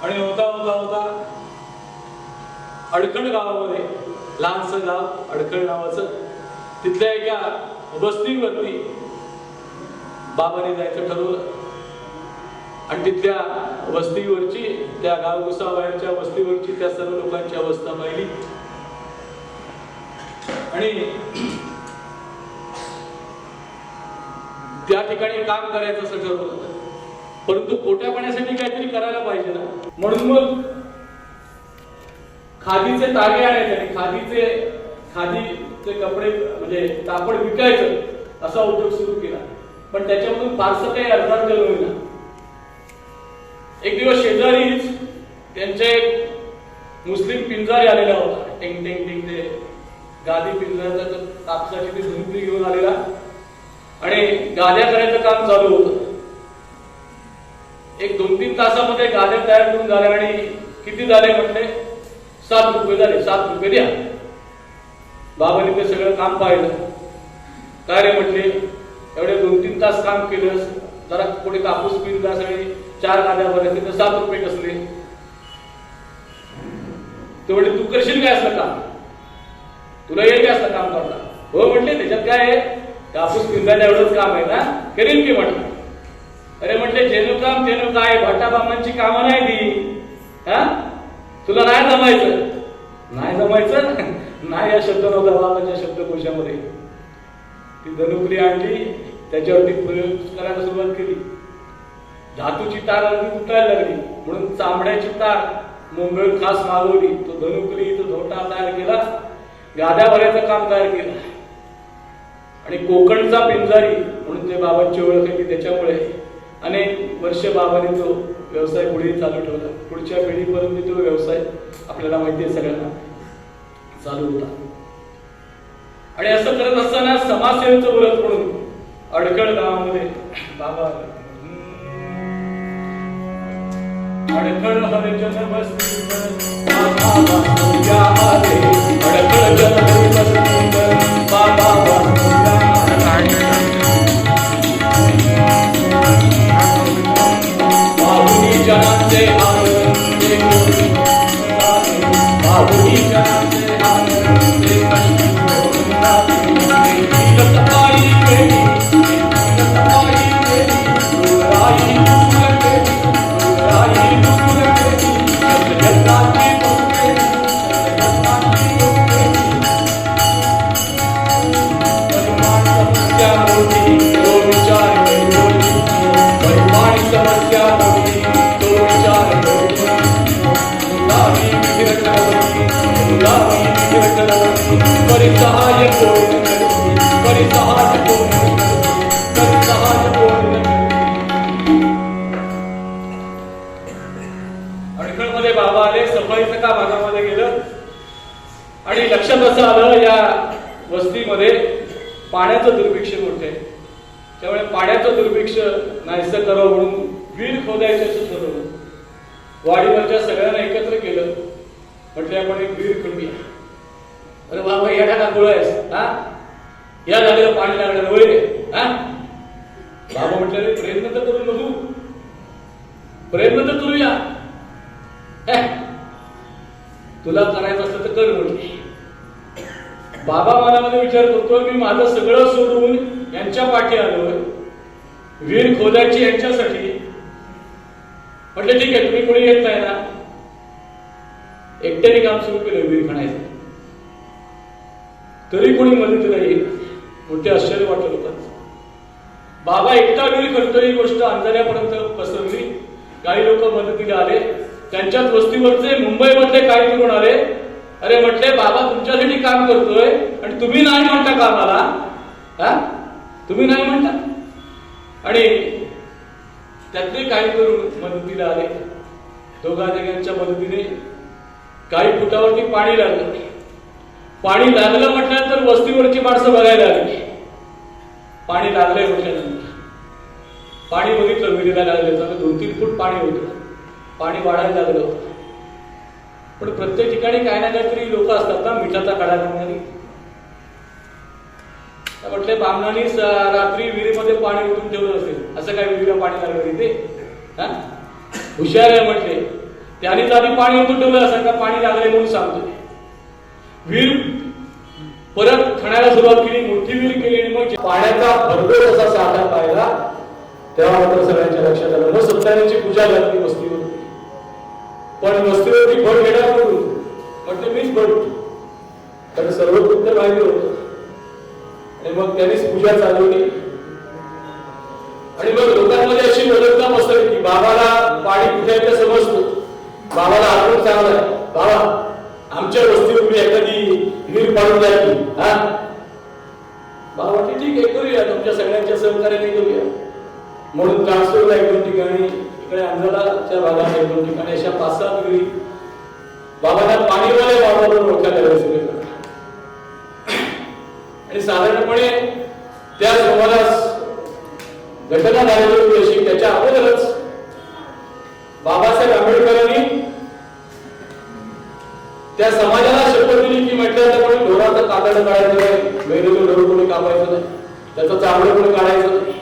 आणि होता होता होता अडखळ गावामध्ये, लहानसं गाव अडखळ नावाचं, तिथल्या एका वस्तीवरती बाबाने जायचं ठरवलं. आणि तिथल्या वस्तीवरची, त्या गावगुसाबाहेरच्या वस्तीवरची त्या सर्व लोकांची अवस्था पाहिली. आणि त्या ठिकाणी काम करायचं असं ठरवलं. परंतु पोट्या पाण्यासाठी काहीतरी करायला पाहिजे ना. म्हणून मग खादीचे तागे आणायचे आणि खादीचे कपडे म्हणजे कापड विकायचं असा उद्योग सुरू केला. पण त्याच्यामधून फारसं काही अर्थार्जन होईना. एक दिवस शेजारीच त्यांचे एक मुस्लिम पिंजारी आलेला होता. टिंग टिंग टिंग ते गादी पिंजऱ्याचा कापसाची ती धुंपली घेऊन आलेला आणि गाद्या करायचं काम चालू होतं. एक 2-3 तासामध्ये गाद्या तयार करून झाल्या आणि किती झाले म्हटले 7 रुपये झाले. 7 रुपये द्या. बाबांनी ते सगळं काम पाहिलं. काय रे म्हटले, एवढे 2-3 तास काम केलं, जरा कोणी कापूस पिंजलास आणि 4 गाद्या भरल्या तर 7 रुपये कसले? ते म्हटले तू करशील काय असलं काम, तुला येईल काय असलं काम करता? हो म्हटले त्याच्यात काय आहे, कापूस पिंजायला एवढंच काम आहे ना, करीन की म्हटलं. अरे म्हटले जेणू काम तेणू काय, भट्टा बाबांची कामं नाही ती. हा तुला नाही जमायचं. नाही जमायचं नाही हा शब्द नव्हता बाबांच्या शब्दकोशामध्ये. ती धनुकली आणली, त्याच्यावरती प्रयोग करायला सुरुवात केली. धातूची तार अगदी तुटायला लागली म्हणून चांबड्याची तार मुंबईत खास मागवली. तो धनुकली, तो धोटा तयार केला, गाद्या भरायचं काम तयार केलं. आणि कोकणचा पिंजारी म्हणून ते बाबांची ओळख आहे. त्याच्यामुळे अनेक वर्ष बाबांनी तो व्यवसाय पुढे चालू ठेवला. पुढच्या पिढीपर्यंत तो व्यवसाय आपल्याला माहिती आहे सगळ्यांना चालू होता. आणि असं करत असताना समाजसेवेचं व्रत म्हणून अडकळ गावामध्ये बाबा अडकळ हरिजन बसतील अडकळ जन बसतील बाबा बाबुनी जनाचे आनंद बाबुनी जनाचे आनंद सफाई केली सफाई केली राई राई जगताची बोलते जगताची बोलते परिमाण समस्या मोठी तो विचार करू परिमाण समस्या मोठी तो विचार करू लावी विघटनवती लावी विघटनवती परिसहाय कोण परिसहाय कोण परिसहाय कोण. अडखळमध्ये बाबा आले, सफाईचं काम हातामध्ये गेलं आणि लक्षात असं आलं या वस्तीमध्ये पाण्याचं दुर्भिक्ष मोठं आहे. त्यामुळे पाण्याचं दुर्भिक्ष नाहीसं करावं म्हणून विहीर खोदायचं असं ठरवलं. वाडीवरच्या सगळ्यांना एकत्र केलं. म्हटलं आपण एक विहीर खणूया. अरे बाबा या टाका गोळ आहेस हा, या जागेला पाणी लागलं वय हा. बाबा म्हटलं प्रयत्न तर करू नको, प्रयत्न तर करूया. तुला करायचं असलं तर कर म्हटले. बाबा मनामध्ये विचार करतो मी माझं सगळं सोडून यांच्या पाठी आलोय, विहीर खोदायची यांच्यासाठी. म्हटलं ठीक आहे तुम्ही कोणी येत नाही ना. एकट्याने काम सुरू केलं विहीर खणायचं, तरी कोणी मदतीला येईल. मोठे आश्चर्य वाटलं लोकांचं. बाबा एकटा विहीर करतो ही गोष्ट अंधाऱ्यापर्यंत पसरली. काही लोक मदतीला आले. त्यांच्याच वस्तीवरचे मुंबईमधले काही तरुण आले. अरे म्हटले बाबा तुमच्यासाठी काम करतोय आणि तुम्ही नाही म्हणता कामाला, हा तुम्ही नाही म्हणता. आणि त्यातले काही तरुण मदतीला आले. दोघा तिघांच्या मदतीने काही फुटावरती पाणी लागलं. पाणी लागलं म्हटल्यानंतर वस्तीवरची माणसं बघायला आली. पाणी लागलंय म्हटल्यानंतर पाणी बघितलं विहिरीला लागलं. 2-3 फूट पाणी होतं. पाणी वाढायला लागलं होतं. पण प्रत्येक ठिकाणी काही ना काहीतरी लोक असतात ना मिठाचा कडा घालणारी. म्हटले बामणांनी रात्री विहिरीमध्ये पाणी ओतून ठेवलं असेल, असं काय विहिरीला पाणी लागलं तिथे. हा हुशार आहे म्हटले, त्यानेच आधी पाणी ओतून ठेवलं असं का पाणी लागले म्हणून सांगतोय. विहीर परत खणायला सुरुवात केली, मोठी विहीर केली आणि मग पाण्याचा भरपूर असा साठा पाहिला. तेव्हा मात्र सगळ्यांच्या लक्षात आलं. मग सत्याची पूजा घातली वस्तीवर. पण वस्तीवरती भर घेणार म्हणून म्हटलं मीच भर, कारण सर्वकृत्य राहिलं होतं. आणि मग त्यानेच पूजा चालवली. आणि मग लोकांमध्ये अशी ओळखता बसली की बाबाला पाणी कुठे समजतो. बाबाला आठवण चांगला आहे, बाबा आमच्या वस्तीवर एखादी विहीर पाडून जायची. हा बाबा ठीक आहे करूया, तुमच्या सगळ्यांच्या सहकार्याने करूया. म्हणून ट्रान्सफरला 1-2 ठिकाणी, इकडे अंजलाच्या भागात 1-2 ठिकाणी अशा 5-6 विहिरी बाबांना पाणीवाले बाबावर ओळखायला लागले सगळे. झालेली होती अशी. त्याच्या अगोदरच बाबासाहेब आंबेडकरांनी त्या समाजाला शपथ दिली की म्हटल्याप्रमाणे ढोराचं कातड काढायचं नाही, मेंदूचं ढोर कोणी कापायचं नाही, त्याचं चामडं कोणी काढायचं नाही.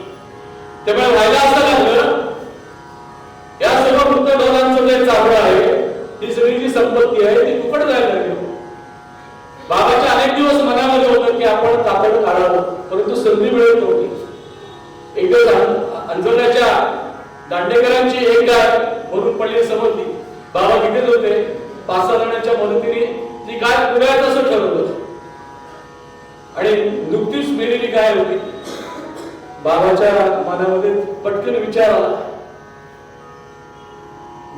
त्यामुळे व्हायला असं लागलं, या सर्व मृत ढोरांचं जे चामडं आहे, ही सगळी जी संपत्ती आहे ती फुकट जायला लागली. बाबाच्या अनेक दिवस मनामध्ये होतं की आपण कातड काढावं, परंतु संधी मिळत नव्हती. एकदा अंजोल्याच्या दांडेकरांची एक गाय मरून पडली समजली. बाबा तिथेच होते. 5-6 जणांच्या मदतीने ती गाय पुरायचं असं ठरवलं आणि नुकतीच मेलेली गाय होती. बाबाच्या मनामध्ये पटकन विचार आला,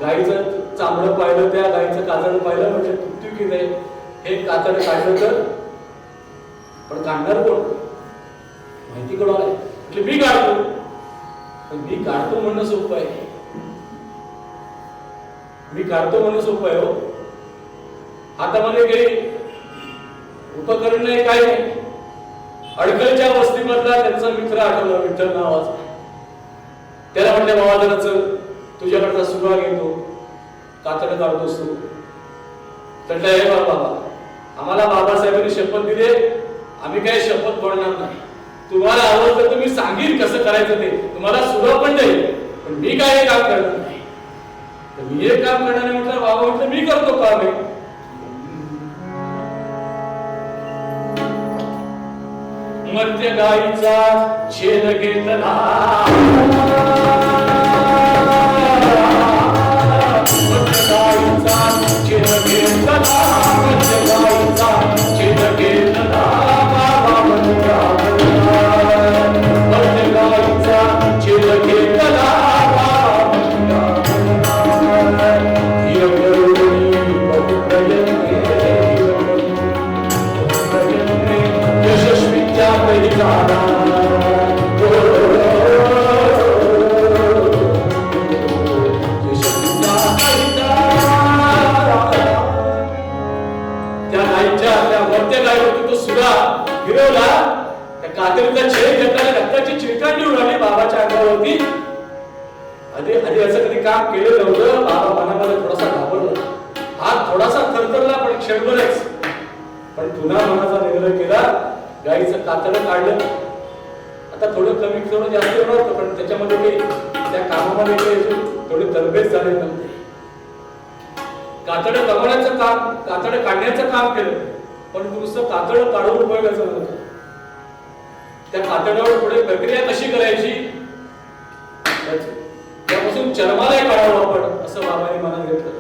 गायीचं चामडं पाहिलं, त्या गायीचं कातड पाहिलं, म्हणजे तुटू की नाही, हे कातड काढलं तर पण काढणार कोण, माहिती कोणाला आहे, म्हणजे मी काढतो. मी काढतो म्हणणं सोपं आहे, मी काढतो म्हणणं सोपं आहे. हो, हातामध्ये काही उपकरण नाही, काय नाही. अडकलच्या वस्तीमधला त्यांचा मित्र आठवला, विठ्ठल नावाचा. त्याला म्हटले, बाबा जरा चल, तुझ्याकडचा सुगा घेतो, कातड काढतोस तू. म्हटलं, हे बाबा, आम्हाला बाबासाहेबांनी शपथ दिली, आम्ही काही शपथ पडणार नाही. तुम्हाला आवडतं तर मी सांगेन कसं करायचं ते, तुम्हाला सुगा पण देईल, पण मी काय हे काम करणार नाही. मी हे काम करणार नाही. म्हटलं, बाबा म्हटलं, मी करतो काम हे. मर्त्य गाईचा छेद घेतला, मर्त्य गाईचा छेद घेतला, मर्त्य गाईचा छेद घेतला, बाबा म्हणला, मर्त्य गाईचा छेद घेतला, बाबा म्हणला, हिर करुणी बहुप्रयत्ने, यशस्वीच्या पहिला फिरवला, त्या कातडीचा छेद घेतला, रक्ताची चिळकांडी उडाली बाबाच्या अंगावरती. आधी असं कधी काम केलं नव्हतं. बाबा मनामध्ये थोडासा घाबरला, हात थोडासा थरथरला, पण क्षणभरच. पण पुन्हा मनाचा निर्णय केला, गाईचं कातड काढलं. आता थोडं कमी थोडं जास्त होणार, पण त्याच्यामध्ये काही त्या कामामध्ये काही थोडे तरबेज झाले नव्हते. कातड कमवण्याचं काम, कातड काढण्याचं काम केलं, पण नुसतं कातड काढून उपयोगाचं नव्हतं. त्या कातडावर पुढे प्रक्रिया कशी करायची, त्यापासून चर्माला काढावं आपण, असं बाबांनी मनात घेतलं.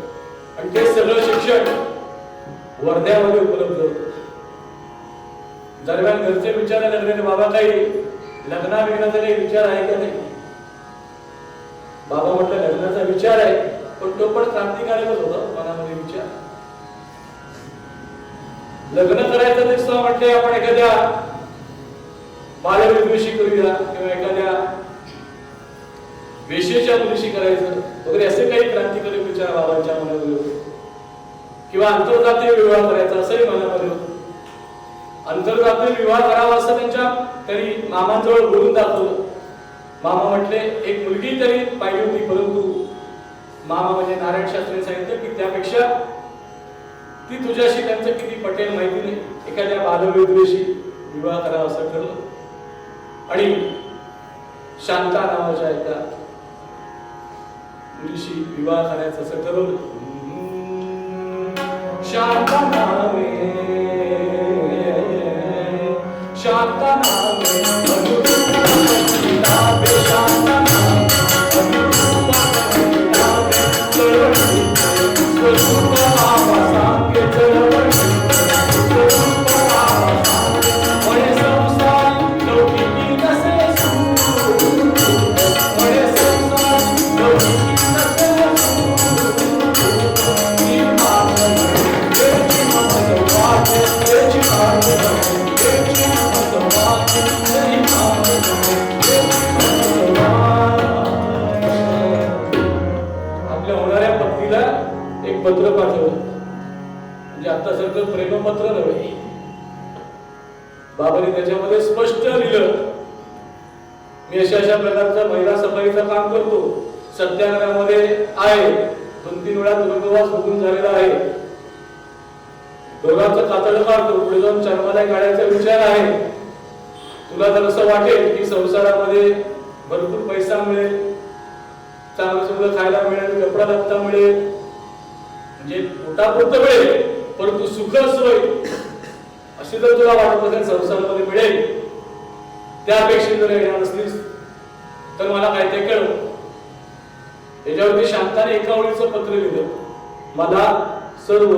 आणि ते सगळं शिक्षण वर्ध्यामध्ये उपलब्ध होतं. दरम्यान घरचे विचारायला लागले, बाबा काही लग्नाचा काही विचार आहे का नाही. बाबा म्हटलं, लग्नाचा विचार आहे, पण तो पण क्रांतिकारकच होता मनामध्ये विचार. लग्न करायचं ते सुद्धा म्हटले, आपण एखाद्या बालविधवेशी करूया किंवा एखाद्या वेश्येच्या मुलीशी करायचं वगैरे, असे काही क्रांतिकारी विचार बाबांच्या मनामध्ये होते. किंवा आंतरजातीय विवाह करायचा असंही मनामध्ये होतं. आंतरजातीय विवाह करावा असं त्यांनी मामांजवळ बोलून दाखवलं. मामा म्हटले, एक मुलगी तरी पाहिजे होती, परंतु मामा म्हणजे नारायण शास्त्री सांगितलं की त्यापेक्षा ती तुझ्याशी त्यांचं किती पटेल माहिती नाही, एखाद्या बालविधवेशी विवाह करावा असं ठरलं. आणि शांता नावाच्या एका मुलीशी विवाह करायचं असं ठरवलं. शांता नामे, शांता नामे, शांता पत्र पाठवलं, म्हणजे आता सारखं प्रेमपत्र नव्हे. बाबांनी त्याच्यामध्ये स्पष्ट लिहिलं मी अशा प्रकारचं महिला सफाईचं काम करतो. सत्याग्रहामध्ये आहे, 2-3 वेळा तुरुंगवास बघून झालेला आहे. दोघांचं कातड काढतो, पुढे जाऊन चर्मालय काढायचा विचार आहे. तुला जर असं वाटेल की संसारामध्ये भरपूर पैसा मिळेल, चांगलं सगळं खायला मिळेल, कपडा लत्ता मिळेल, म्हणजे पोटापुरतं मिळेल, परंतु सुख सोय अशी जर तुला वाटत असेल संसारामध्ये मिळेल, त्यापेक्षा जर येणार असलीस तर मला काय ते कळव. त्याच्यावरती शांताने एका ओळीचं पत्र लिहिलं, मला सर्व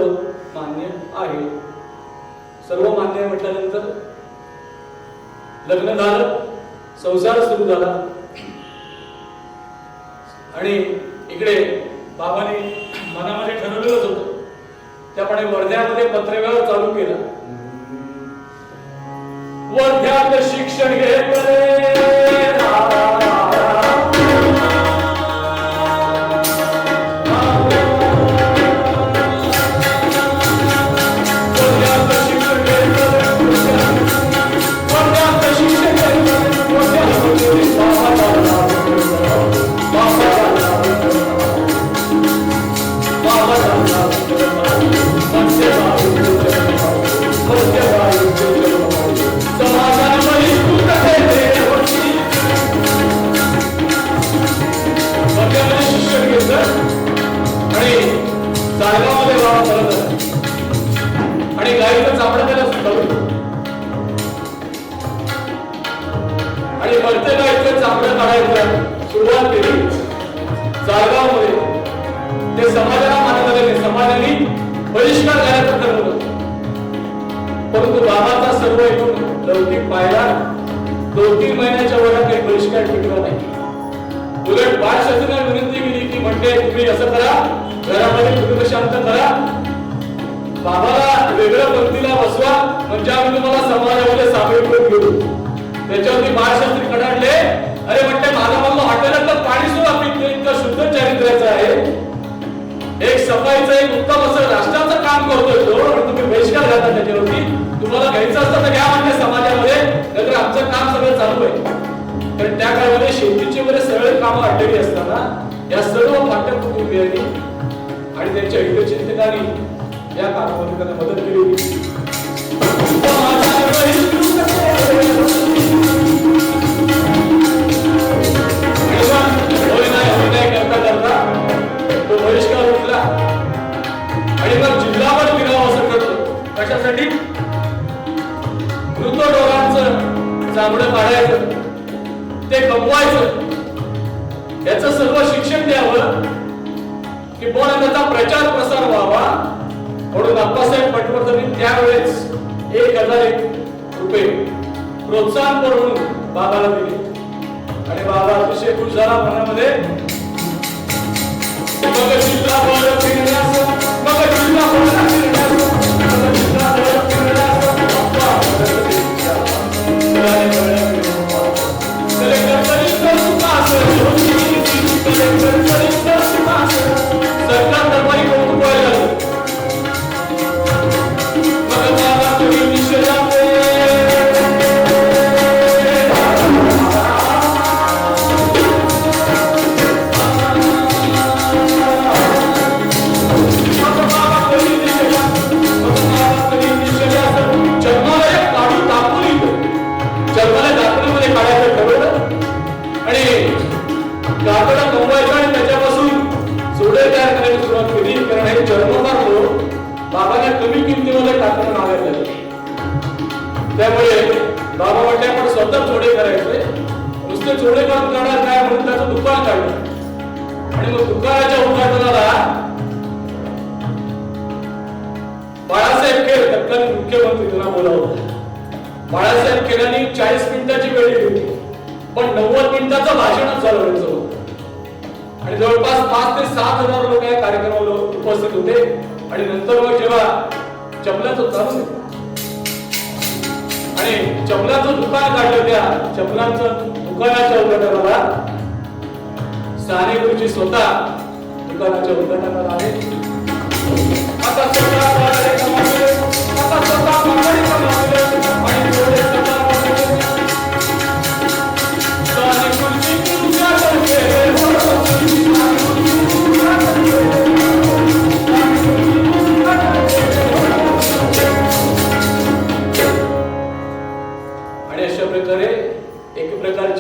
मान्य आहे. सर्व मान्य आहे म्हटल्यानंतर लग्न झालं, संसार सुरू झाला आणि इकडे बाबांनी मनामध्ये ठरवलेलंच होतं, त्यामुळे वर्ध्यामध्ये पत्रव्यवहार चालू केला. वर्ध्यात शिक्षण घेतले आणि गाईचं चामडं त्याला सुटवलं आणि मरते गाईचं चामडं काढायचं सुरुवात केली. जाळगावमध्ये ते समाजाला मानलं गेले, समाजाने बहिष्कार करायचं ठरवलं. परंतु बाबाचा सर्व ऐकून लौकिक पाहिला 2-3 महिन्याच्या वरात काही बहिष्कार टिकला नाही. उलट बाळशास्त्रीने विनंती केली की म्हणजे तुम्ही असं करा, घरामध्ये कुटुंब शांत करा, बाबाला वेगळं पंक्तीला बसवा, म्हणजे आम्ही तुम्हाला समाजामध्ये सामील करून घेऊ. त्याच्यावरती बाळशास्त्री कडाडले, अरे म्हणते माझा म्हणलं हॉटेलात पाणी सुद्धा पिते, इतकं शुद्ध चारित्र्याचं आहे, एक सफाईचं एक उत्तम असं राष्ट्राचं काम करतोय तो, आणि तुम्ही बहिष्कार घालता त्याच्यावरती. तुम्हाला घ्यायचं असतं तर घ्या म्हणजे समाजामध्ये, नाहीतर आमचं काम सगळं चालू आहे. तर त्या काळामध्ये शेतीची वगैरे सगळे कामं अडलेली असताना या सर्व पाठक कुटुंबियांनी आणि त्यांच्या हितचिंतकांनी या कामामध्ये त्यांना मदत केली होती. तो बहिष्कार उठला आणि मग जिल्हाभर फिरावं असं ठरलं. कशासाठी? मृत डोरांचं चामडं काढायचं, ते कमवायचं, याचं सर्व शिक्षण द्यावं की पण त्याचा प्रचार प्रसार व्हावा. म्हणून अप्पासाहेब पटवर्धनी त्यावेळेस 1001 रुपये प्रोत्साहन म्हणून बाबाला दिले आणि बाबा अतिशय खुश झाला. मनामध्ये मग जिल्हाभर फिरण्यास, मग जिल्हाभर फिरण्यास, मग जिल्हाभर फिरण्यास अप्पा सरकार दरबारी कौतुक व्हायला लागलं. मग बाबा तुम्ही निश्चयाचे बाबांना कमी किमतीमध्ये टाकणं मागायचं. त्यामुळे बाबा म्हटले आपण स्वतः चोडे करायचे, नुसते चोडे करून करणार काय म्हणून त्याचं दुकान काढलं. आणि मग दुकानाच्या उद्घाटनाला बाळासाहेब खेर तत्कालीन मुख्यमंत्री त्यांना बोलावलं. बाळासाहेब खेरांनी 40 मिनिटाची वेळ दिली होती, पण 90 मिनिटाचं भाषणच झालं त्यांचं आणि जवळपास 5 ते 7 हजार लोक या कार्यक्रमाला उपस्थित होते. आणि नंतर मग जेव्हा चपलाचं चालू आणि चपलाचं दुकान काढलं, त्या चपलांचं दुकानाच्या उद्घाटनाला साने गुरुजी स्वतः दुकानाच्या उद्घाटनाला आले. आता स्वतः आणि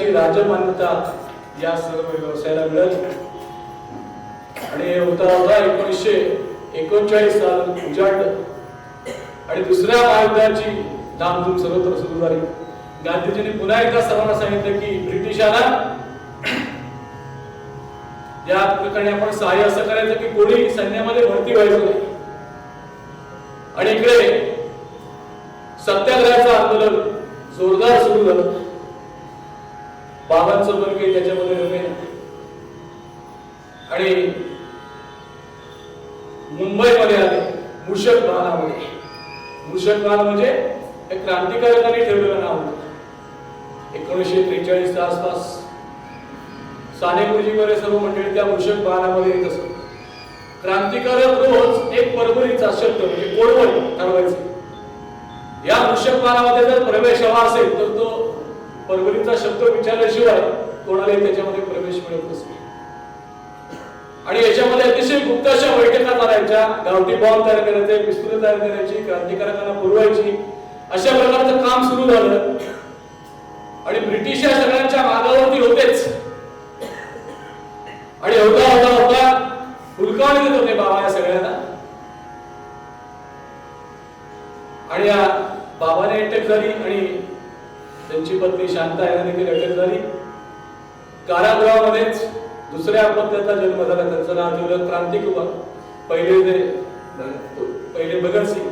प्रकारची राजमान्यता या सर्व व्यवसायाला मिळाली आणि होता 1939 साल उजाडलं आणि दुसऱ्या महायुद्धाची धामधूम सर्वत्र सुरू झाली. गांधीजींनी पुन्हा एकदा सर्वांना सांगितलं की ब्रिटिशांना या प्रकरणी आपण सहाय्य असं करायचं की कोणी सैन्यामध्ये भरती व्हायचं नाही. आणि इकडे सत्याग्रहाचं आंदोलन जोरदार सुरू झालं. बाबांचं पण काही त्याच्यामध्ये रमे आणि मुंबईमध्ये आले मूषक बाणामध्ये. मूषक बाण म्हणजे एक क्रांतिकारकांनी ठेवलेलं नाव होतं. 1943 च्या आसपास साने गुरुजी वगैरे सर्व मंडळी त्या मूषक बाणामध्ये येत असत. क्रांतिकारक रोज एक परभणीचा शब्द म्हणजे कोडवळ ठरवायचे. या मूषक बाणामध्ये जर प्रवेश हवा असेल तर तो परभणीचा शब्द विचारल्याशिवाय कोणालाही त्याच्यामध्ये प्रवेश मिळत नसे. आणि याच्यामध्ये अतिशय गुप्त अशा बैठका करायच्या, गावठी बॉम्ब तयार करायचे, पिस्तूल तयार करायची, क्रांतिकारकांना पुरवायची, अशा प्रकारचं काम सुरू झालं. आणि ब्रिटिश या सगळ्यांच्या मागावरती होतेच आणि होता होता होता हुलकावणी देत होते बाबा या सगळ्यांना. आणि या बाबाने अटक झाली आणि त्यांची पत्नी शांता यांना देखील अटक झाली. कारागृहामध्येच दुसऱ्या अपत्याचा जन्म झाला. त्यांचं नाव ठेवलं क्रांतिकुमार. पहिले भगतसिंग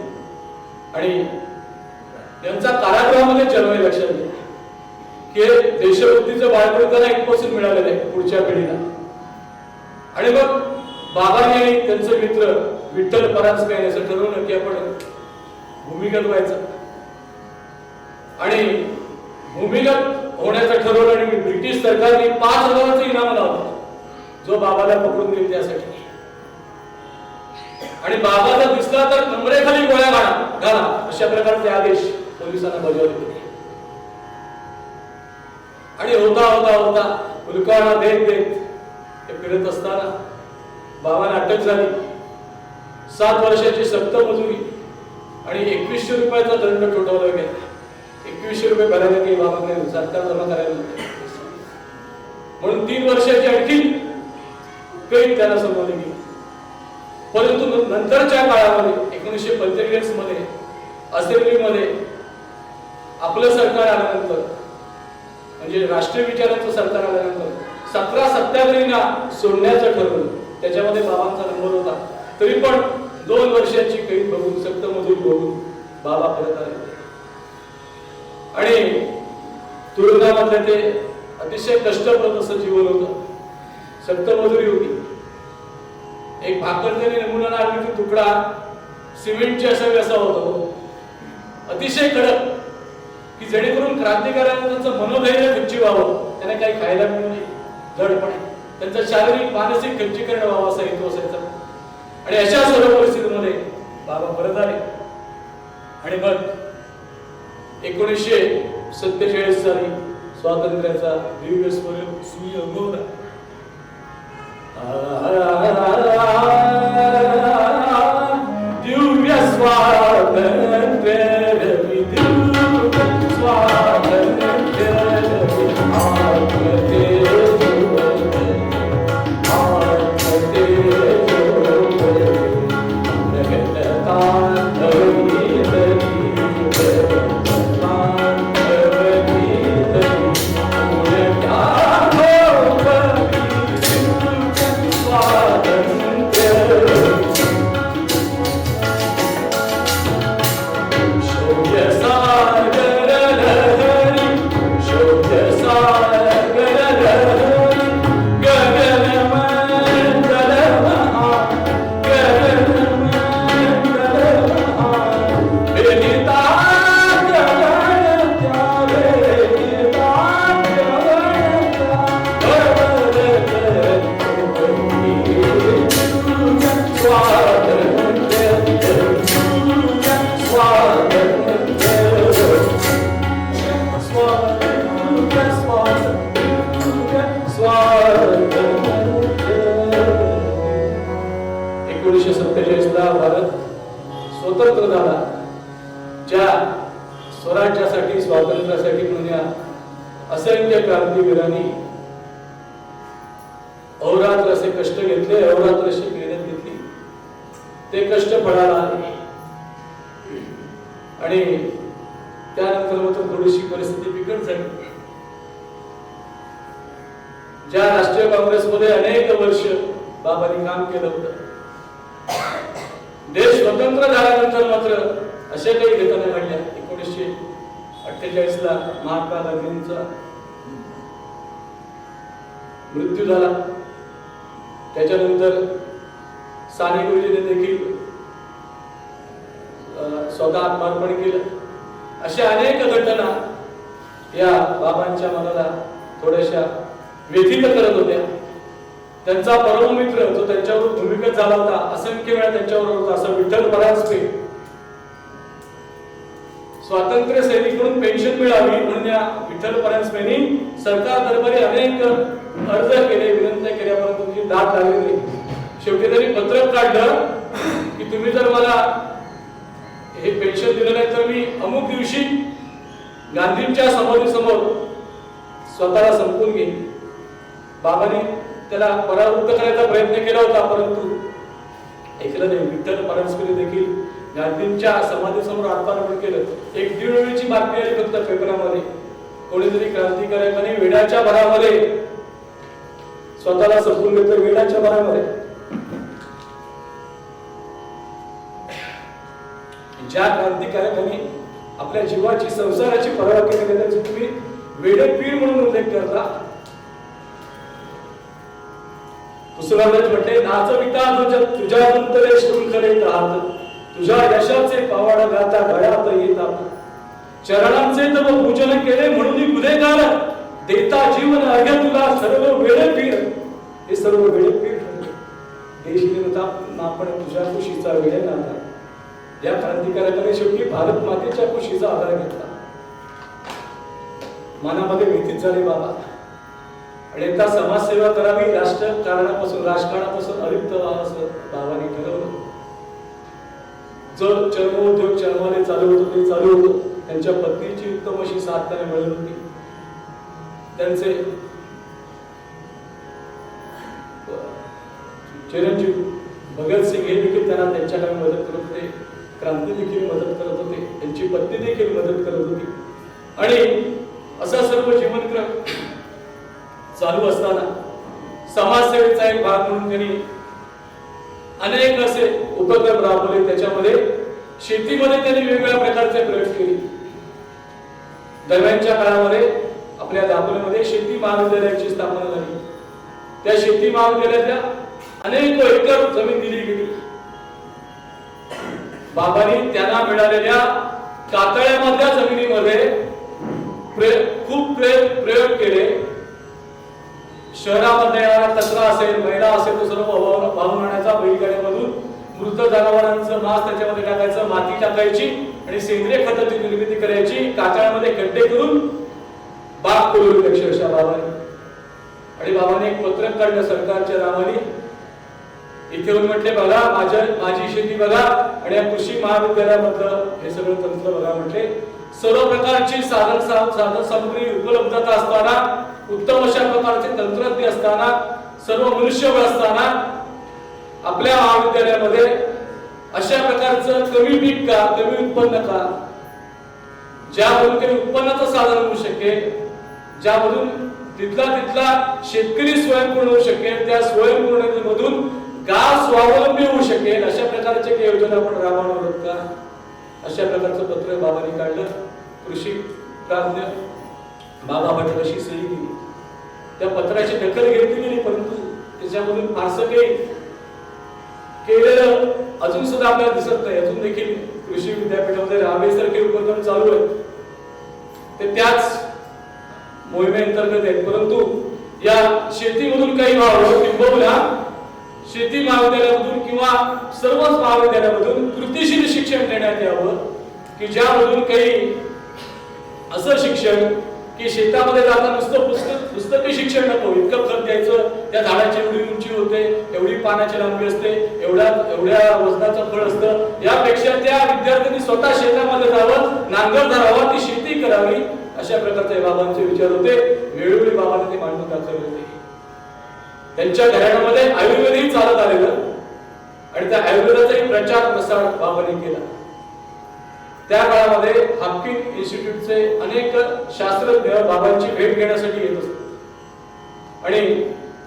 आणि यांचा कारागृहामध्ये जन्म आहे. लक्षात घ्या की देशभक्तीचं बाळपण त्यांना इथपासून मिळालेलं आहे पुढच्या पिढीला. आणि मग बाबांनी आणि त्यांचे मित्र विठ्ठल परांजपे यांनी असं ठरवलं की आपण भूमिगत व्हायचं. आणि भूमिगत होण्याचं ठरवलं आणि ब्रिटिश सरकारने 5,000चं इनाम लावलं जो बाबाला पकडून देईल त्यासाठी. आणि बाबा जर दिसला तर कमरेखाली गोळ्या घाला अशा प्रकारचे आदेश पोलिसांना बजावले होते. आणि होता होता होता हुलकावणा देत देत ते फिरत असताना बाबांना अटक झाली. 7 वर्षाची सक्त मजुरी आणि 2100 रुपयाचा दंड ठोठावला गेला. 2100 रुपये भरायला काही बाबांनी सरकार जमा करायला म्हणून 3 वर्षाची आणखी काही त्यांना संबंध गेली. परंतु नंतरच्या काळामध्ये 1945 मध्ये असेंब्लीमध्ये आपलं सरकार आल्यानंतर म्हणजे राष्ट्रीय विचारांचं सरकार आल्यानंतर 17 सत्याग्रहींना सोडण्याचं ठरवलं. त्याच्यामध्ये बाबांचा नंबर होता. तरी पण 2 वर्षाची कैद बघून सक्त मजुरी बघून बाबा परत आले. आणि तुरुंगामधले ते अतिशय कष्टप्रद असं जीवन होतं. सक्त मजुरी होती. एक भाकर त्याने नमुना नारळीचा तुकडा सिमेंटचे असा होतो अतिशय कडक की जेणेकरून क्रांतिकारकांचं मनोधैर्य खच्ची व्हावं, त्यांना काही खायला मिळू नये, जडपणे त्यांचं शारीरिक मानसिक खच्चीकरण व्हावं असा हेतू असायचा. आणि अशा सर्व परिस्थितीमध्ये बाबा परत आले. आणि मग 1947 साली स्वातंत्र्याचा दिव्य सूर्य उगवला. दिव्य स्वातंत्र्य भारत स्वतंत्र झाला. ज्या स्वराज्यासाठी स्वातंत्र्यासाठी म्हणून या असंख्य क्रांतीवीरांनी अहोरात्र असे कष्ट घेतले, अहोरात्र अशी मेहनत घेतली, ते कष्ट फळाला आले आणि त्यानंतर मात्र थोडीशी परिस्थिती बिकट झाली. ज्या राष्ट्रीय काँग्रेसमध्ये अनेक वर्ष बाबांनी काम केलं होतं, देश स्वतंत्र झाल्यानंतर मात्र अशा काही घटना घडल्या. 1948 ला महात्मा गांधींचा मृत्यू झाला. त्याच्यानंतर साने गुरुजींनी देखील स्वतः आत्मर्पण केलं. अशा अनेक घटना या बाबांच्या मनाला थोड्याशा व्यथित करत होत्या. त्यांचा परममित्र जो त्यांच्यावर भूमिगत झाला होता, असंख्य वेळा त्यांच्यावर होता, असं विठ्ठल परांजपे, स्वातंत्र्य सैनिकांकडून पेन्शन मिळावी म्हणून या विठ्ठल परांजपेंनी सरकार दरबारी अनेक अर्ज केले, विनंत्या केल्या, परंतु तुमची दाद लागली नाही. शेवटी त्यांनी पत्रक काढलं की तुम्ही जर मला हे पेन्शन दिलं नाही तर मी अमुक दिवशी गांधींच्या समाधीसमोर स्वतःला संपवून घेईन. बाबांनी त्याला परावृत्त करायचा प्रयत्न केला होता, परंतु ऐकलं नाही. विठ्ठल परांजपे देखील गांधींच्या समाधीसमोर आत्मर्पण केलं. एक दीड वेळची बातमी आली फक्त पेपरामध्ये, कोणीतरी क्रांतिकारकांनी वेडाच्या भरामध्ये स्वतःला संपवून घेतलं. वेडाच्या भरामध्ये ज्या क्रांतिकारकांनी आपल्या जीवाची, संसाराची पर्वा केली नाही, त्याची तुम्ही वेडेपीर म्हणून उल्लेख करता. पुस्तकात म्हटले, नाचविता तुझ्या अंतरे शृंखले राहत, तुझ्या यशाचे पावाड गाता गळ्यात येतात, चरणांचे तव पूजन केले म्हणून गुन्हेगार, देता जीवन अर्घ्य तुला सर्व वेडेपीर. हे सर्व वेडेपीर ठरले. देश निर्माता आपण तुझ्या खुशीचा वेळ नाता. या क्रांतिकारकाने शेवटी भारत मातेच्या खुशीचा आधार घेतला. मनामध्ये भीतीच झाली बाबा, आणि आता समाजसेवा करावी, राजकारणापासून अलिप्त व्हावं असं बाबांनी ठरवलं. जो चर्मोद्योग चर्माने चालू होतो ते चालू होतं. त्यांच्या पत्नीची उत्तम अशी साथ त्याने मिळत होती. त्यांचे चिरंजीव भगतसिंग हे देखील त्यांना त्यांच्याकडे मदत करत होते. क्रांती देखील मदत करत होते. त्यांची पत्नी देखील मदत करत होती. आणि असा सर्व जीवनक्रम चालू असताना समाजसेवेचा एक भाग म्हणून त्यांनी अनेक असे उपक्रम राबवले. त्याच्यामध्ये शेतीमध्ये त्यांनी वेगवेगळ्या प्रकारचे प्रयोग केले. दरम्यानच्या काळामध्ये आपल्या दापोलीमध्ये शेती महाविद्यालयाची स्थापना झाली. त्या शेती महाविद्यालयाला अनेक एकर जमीन दिली गेली. बाबांनी त्यांना मिळालेल्या कातळ्यामधल्या जमिनीमध्ये खूप प्रयोग केले. शहरामध्ये येणारा कचरा असेल, मैला असेल, तो सर्व वाहून आणायचा बैलगाड्यामधून. मृत जनावरांचं मांस त्याच्यामध्ये टाकायचं, माती टाकायची आणि सेंद्रिय खताची निर्मिती करायची. कातळ्यामध्ये खड्डे करून बाग करून अक्षरशः बाबांनी. आणि बाबांनी एक पत्रक काढलं सरकारच्या नावाने. इथे येऊन म्हटले, बघा माझी शेती बघा आणि या कृषी महाविद्यालयामधलं हे सगळं तंत्र बघा. म्हटले, सर्व प्रकारची साधन सामग्री उपलब्धता असताना, उत्तम अशा प्रकारचे तंत्रज्ञ असताना, सर्व मनुष्यबळ असताना आपल्या महाविद्यालयामध्ये अशा प्रकारचं कमी पीक का, कमी उत्पन्न का, ज्यामधून काही उत्पन्नाचं साधन होऊ शकेल, ज्यामधून तिथला शेतकरी स्वयंपूर्ण होऊ शकेल, त्या स्वयंपूर्णतेमधून गाव स्वावलंबी होऊ शकेल, अशा प्रकारचे काही योजना आपण राबवणार आहोत का. अशा प्रकारचं पत्र बाबांनी काढलं. कृषी प्राज्ञ बाबा भटकशी सही केली. त्या पत्राची दखल घेतली गेली, परंतु त्याच्यामधून फारसं काही केलेलं अजून सुद्धा आपल्याला दिसत नाही. अजून देखील कृषी विद्यापीठामध्ये राबेसारखे उपक्रम चालू आहेत, ते त्याच मोहिमेअंतर्गत आहेत. परंतु या शेतीमधून काही व्हावं, किंबहुना शेती महाविद्यालयामधून किंवा सर्वच महाविद्यालयामधून कृतीशील शिक्षण देण्यात यावं, की ज्यामधून काही असं शिक्षण की शेतामध्ये जाताना नुसतं पुस्तकी शिक्षण नको. इतकं खत द्यायचं, त्या झाडाची एवढी उंची होते, एवढी पानाची लांबी असते, एवढ्या वजनाचं फळ असतं. यापेक्षा त्या विद्यार्थ्यांनी स्वतः शेतामध्ये जावं, नांगर धरावा, ती शेती करावी अशा प्रकारचे बाबांचे विचार होते. वेळोवेळी बाबांनी ते मांडून दाखवले होते. त्यांच्या घराण्यामध्ये आयुर्वेदही चालत आलेलं आणि त्या आयुर्वेदाचाही प्रचार प्रसार बाबांनी केला. त्या काळामध्ये हाफकिन इन्स्टिट्यूटचे अनेक शास्त्रज्ञ बाबांची भेट घेण्यासाठी येत असत आणि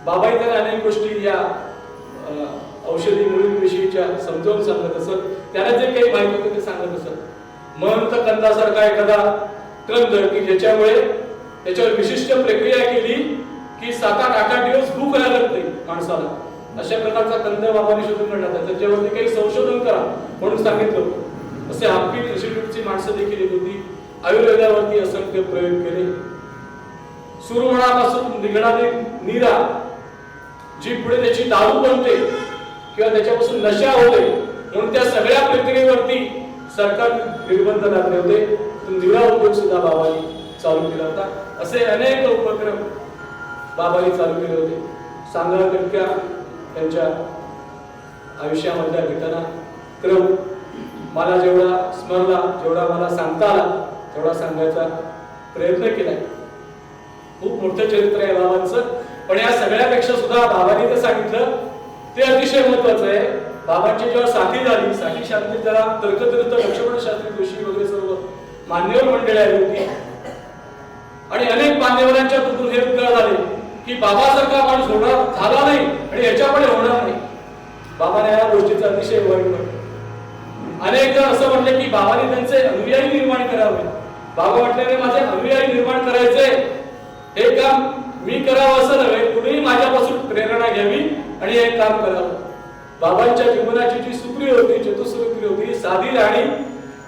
बाबाही त्यांना अनेक गोष्टी या औषधी मुलींविषयीच्या समजावून सांगत असत. त्यांना जे काही माहिती होते ते सांगत असत. महंत कंदासारखा एखादा कंद की ज्याच्यामुळे त्याच्यावर विशिष्ट प्रक्रिया केली की 7-8 दिवस भूक लागत नाही माणसाला, अशा प्रकारचा कंद बाबांनी शोधून काढला. त्याच्यावरती काही संशोधन करा म्हणून सांगितलं होतं. असे हाफकिन इन्स्टिट्यूटची माणसं देखील येत होती. आयुर्वेदावरती असंख्य प्रयोग केले. सुरमणापासून निघणारी नीरा जी पुढे त्याची दारू बनते किंवा त्याच्यापासून नशा होते म्हणून त्या सगळ्या प्रक्रियेवरती सरकार निर्बंध लागले होते. नीरा उद्योग सुद्धा बाबांनी चालू केला होता. असे अनेक उपक्रम बाबांनी चालू केले होते. सांगा तितक्या त्यांच्या आयुष्यामधल्या घटना क्रम मला जेवढा स्मरला, जेवढा मला सांगता आला तेवढा सांगायचा प्रयत्न केलाय. खूप मोठं चरित्र आहे बाबांचं. पण या सगळ्यापेक्षा सुद्धा बाबांनी ते सांगितलं ते अतिशय महत्वाचं आहे. बाबांची जेव्हा साथी झाली, साथी शांती त्याला तर्कतीर्थ लक्ष्मण शास्त्री जोशी वगैरे सर्व मान्यवर मंडळी आली होती आणि अनेक मान्यवरांच्या तून हे उद्गार झाले की बाबासारखा माणूस होणार झाला नाही आणि याच्यापुढे होणार नाही. बाबाने या गोष्टीचं अतिशय वाईट म्हटलं. अनेक जण असं म्हटले की बाबांनी त्यांचे अनुयायी निर्माण करावे. बाबा म्हटले माझे अनुयायी निर्माण करायचे हे काम मी करावं असं नव्हे, तुम्ही माझ्यापासून प्रेरणा घ्यावी आणि हे काम करावं. बाबांच्या जीवनाची जी सुप्री होती, चतुसूत्री होती, साधी राहणी,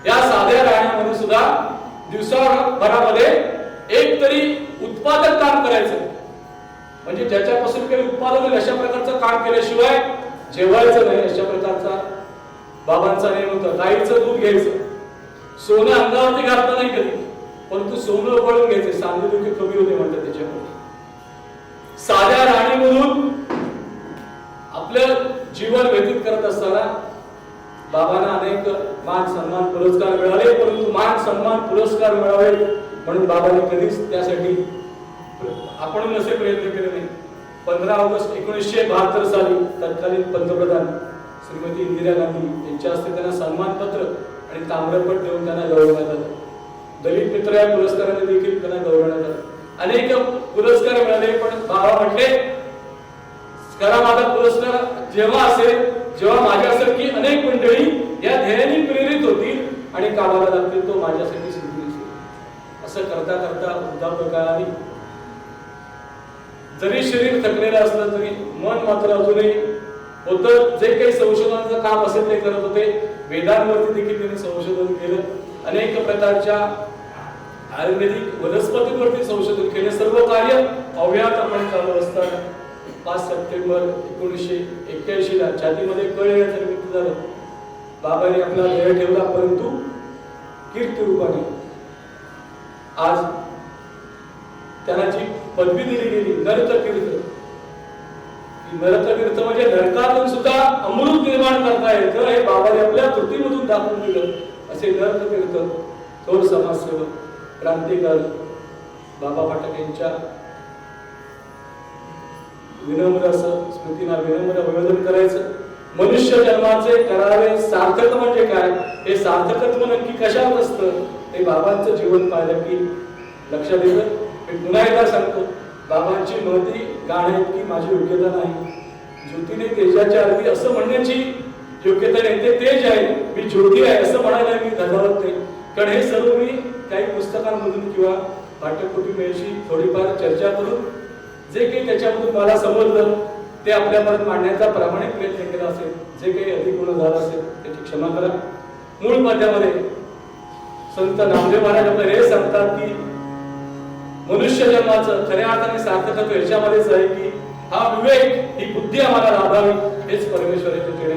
या साध्या राहण्यामध्ये सुद्धा दिवसाभरामध्ये एक तरी उत्पादक काम करायचं, म्हणजे ज्याच्यापासून काही उत्पादन होईल अशा प्रकारचं काम केल्याशिवाय जेवायचं नाही अशा प्रकारचा बाबांचा नियम होता. गाईचं दूध घ्यायचं, सोनं अंगावरती घातलं नाही कधी, परंतु सोनं उकळून घ्यायचे, सांधेदुखी कमी होते म्हणतात त्याच्यामुळे. साध्या राहणीमधून आपलं जीवन व्यतीत करत असताना बाबांना अनेक मान सन्मान पुरस्कार मिळाले, परंतु मान सन्मान पुरस्कार मिळावे म्हणून बाबांनी कधीच त्यासाठी आपण असे प्रयत्न केले नाही. 15 ऑगस्ट 1972 साली तत्कालीन पंतप्रधान श्रीमती इंदिरा गांधी यांच्या हस्ते त्यांना सन्मानपत्र आणि ताम्रपट देऊन त्यांना गौरवण्यात आलं. दलित मित्र या पुरस्काराने देखील त्यांना गौरवण्यात आलं. अनेक पुरस्कार मिळाले, पण बाबा म्हटले करा माझा पुरस्कार जेव्हा असेल जेव्हा माझ्यासारखी अनेक मंडळी या ध्येयाने प्रेरित होतील आणि कामाला लागतील, तो माझ्यासाठी सिद्धी असेल. असं करता करता वृद्धापकाळाने जरी शरीर थकलेलं असलं तरी मन मात्र अजूनही होतं. जे काही संशोधनाचं काम असेल ते करत होते. वेदांवरती देखील त्यांनी संशोधन केलं. अनेक प्रकारच्या आयुर्वेदिक वनस्पतींवरती संशोधन केले. सर्व कार्य अव्याहतपणे चालू असताना 5 सप्टेंबर 1981 ला छातीमध्ये कळ येण्याचं निमित्त झालं. बाबांनी आपला देह ठेवला, परंतु कीर्ती रूपाने आज त्यांना जी पदवी दिली गेली नरकतीर्थ, नरकतीर्थ म्हणजे नरकातून सुद्धा अमृत निर्माण करता येतं हे बाबांनी आपल्या कृतीमधून दाखवून दिलं. असे नरकतीर्थ थोर समाजसेवक, क्रांतिकारक बाबा पाटक यांच्या विनम्र असं स्मृतीला विनम्र अभिवादन करायचं. मनुष्य जन्माचे करावे सार्थक म्हणजे काय, हे सार्थकत्व नक्की कशात असतं हे बाबांचं जीवन पाहिलं की लक्षात येतं. मी पुन्हा एकदा सांगतो, बाबांची महती गाण्याची माझी योग्यता नाही. ज्योतीने तेजाच्या आरती असं म्हणण्याची योग्यता नाही. ते तेज आहे, मी ज्योती आहे असं म्हणायला मी धजावत नाही. कारण हे सर्व मी काही पुस्तकांमधून किंवा पाठ्यपुस्तकांशी थोडीफार चर्चा करून जे काही त्याच्यामधून मला समजलं ते आपल्यापर्यंत मांडण्याचा प्रामाणिक प्रयत्न केला असेल. जे काही अधिकपूर्ण झालं असेल त्याची क्षमा करा. मूळ पद्यामध्ये संत नामदेव महाराज आपल्याला हे सांगतात की मनुष्य जन्माचं खऱ्या अर्थाने सार्थकत्व याच्यामध्येच आहे की हा विवेक, ही बुद्धी आम्हाला लाभावी हेच परमेश्वराचे चरणी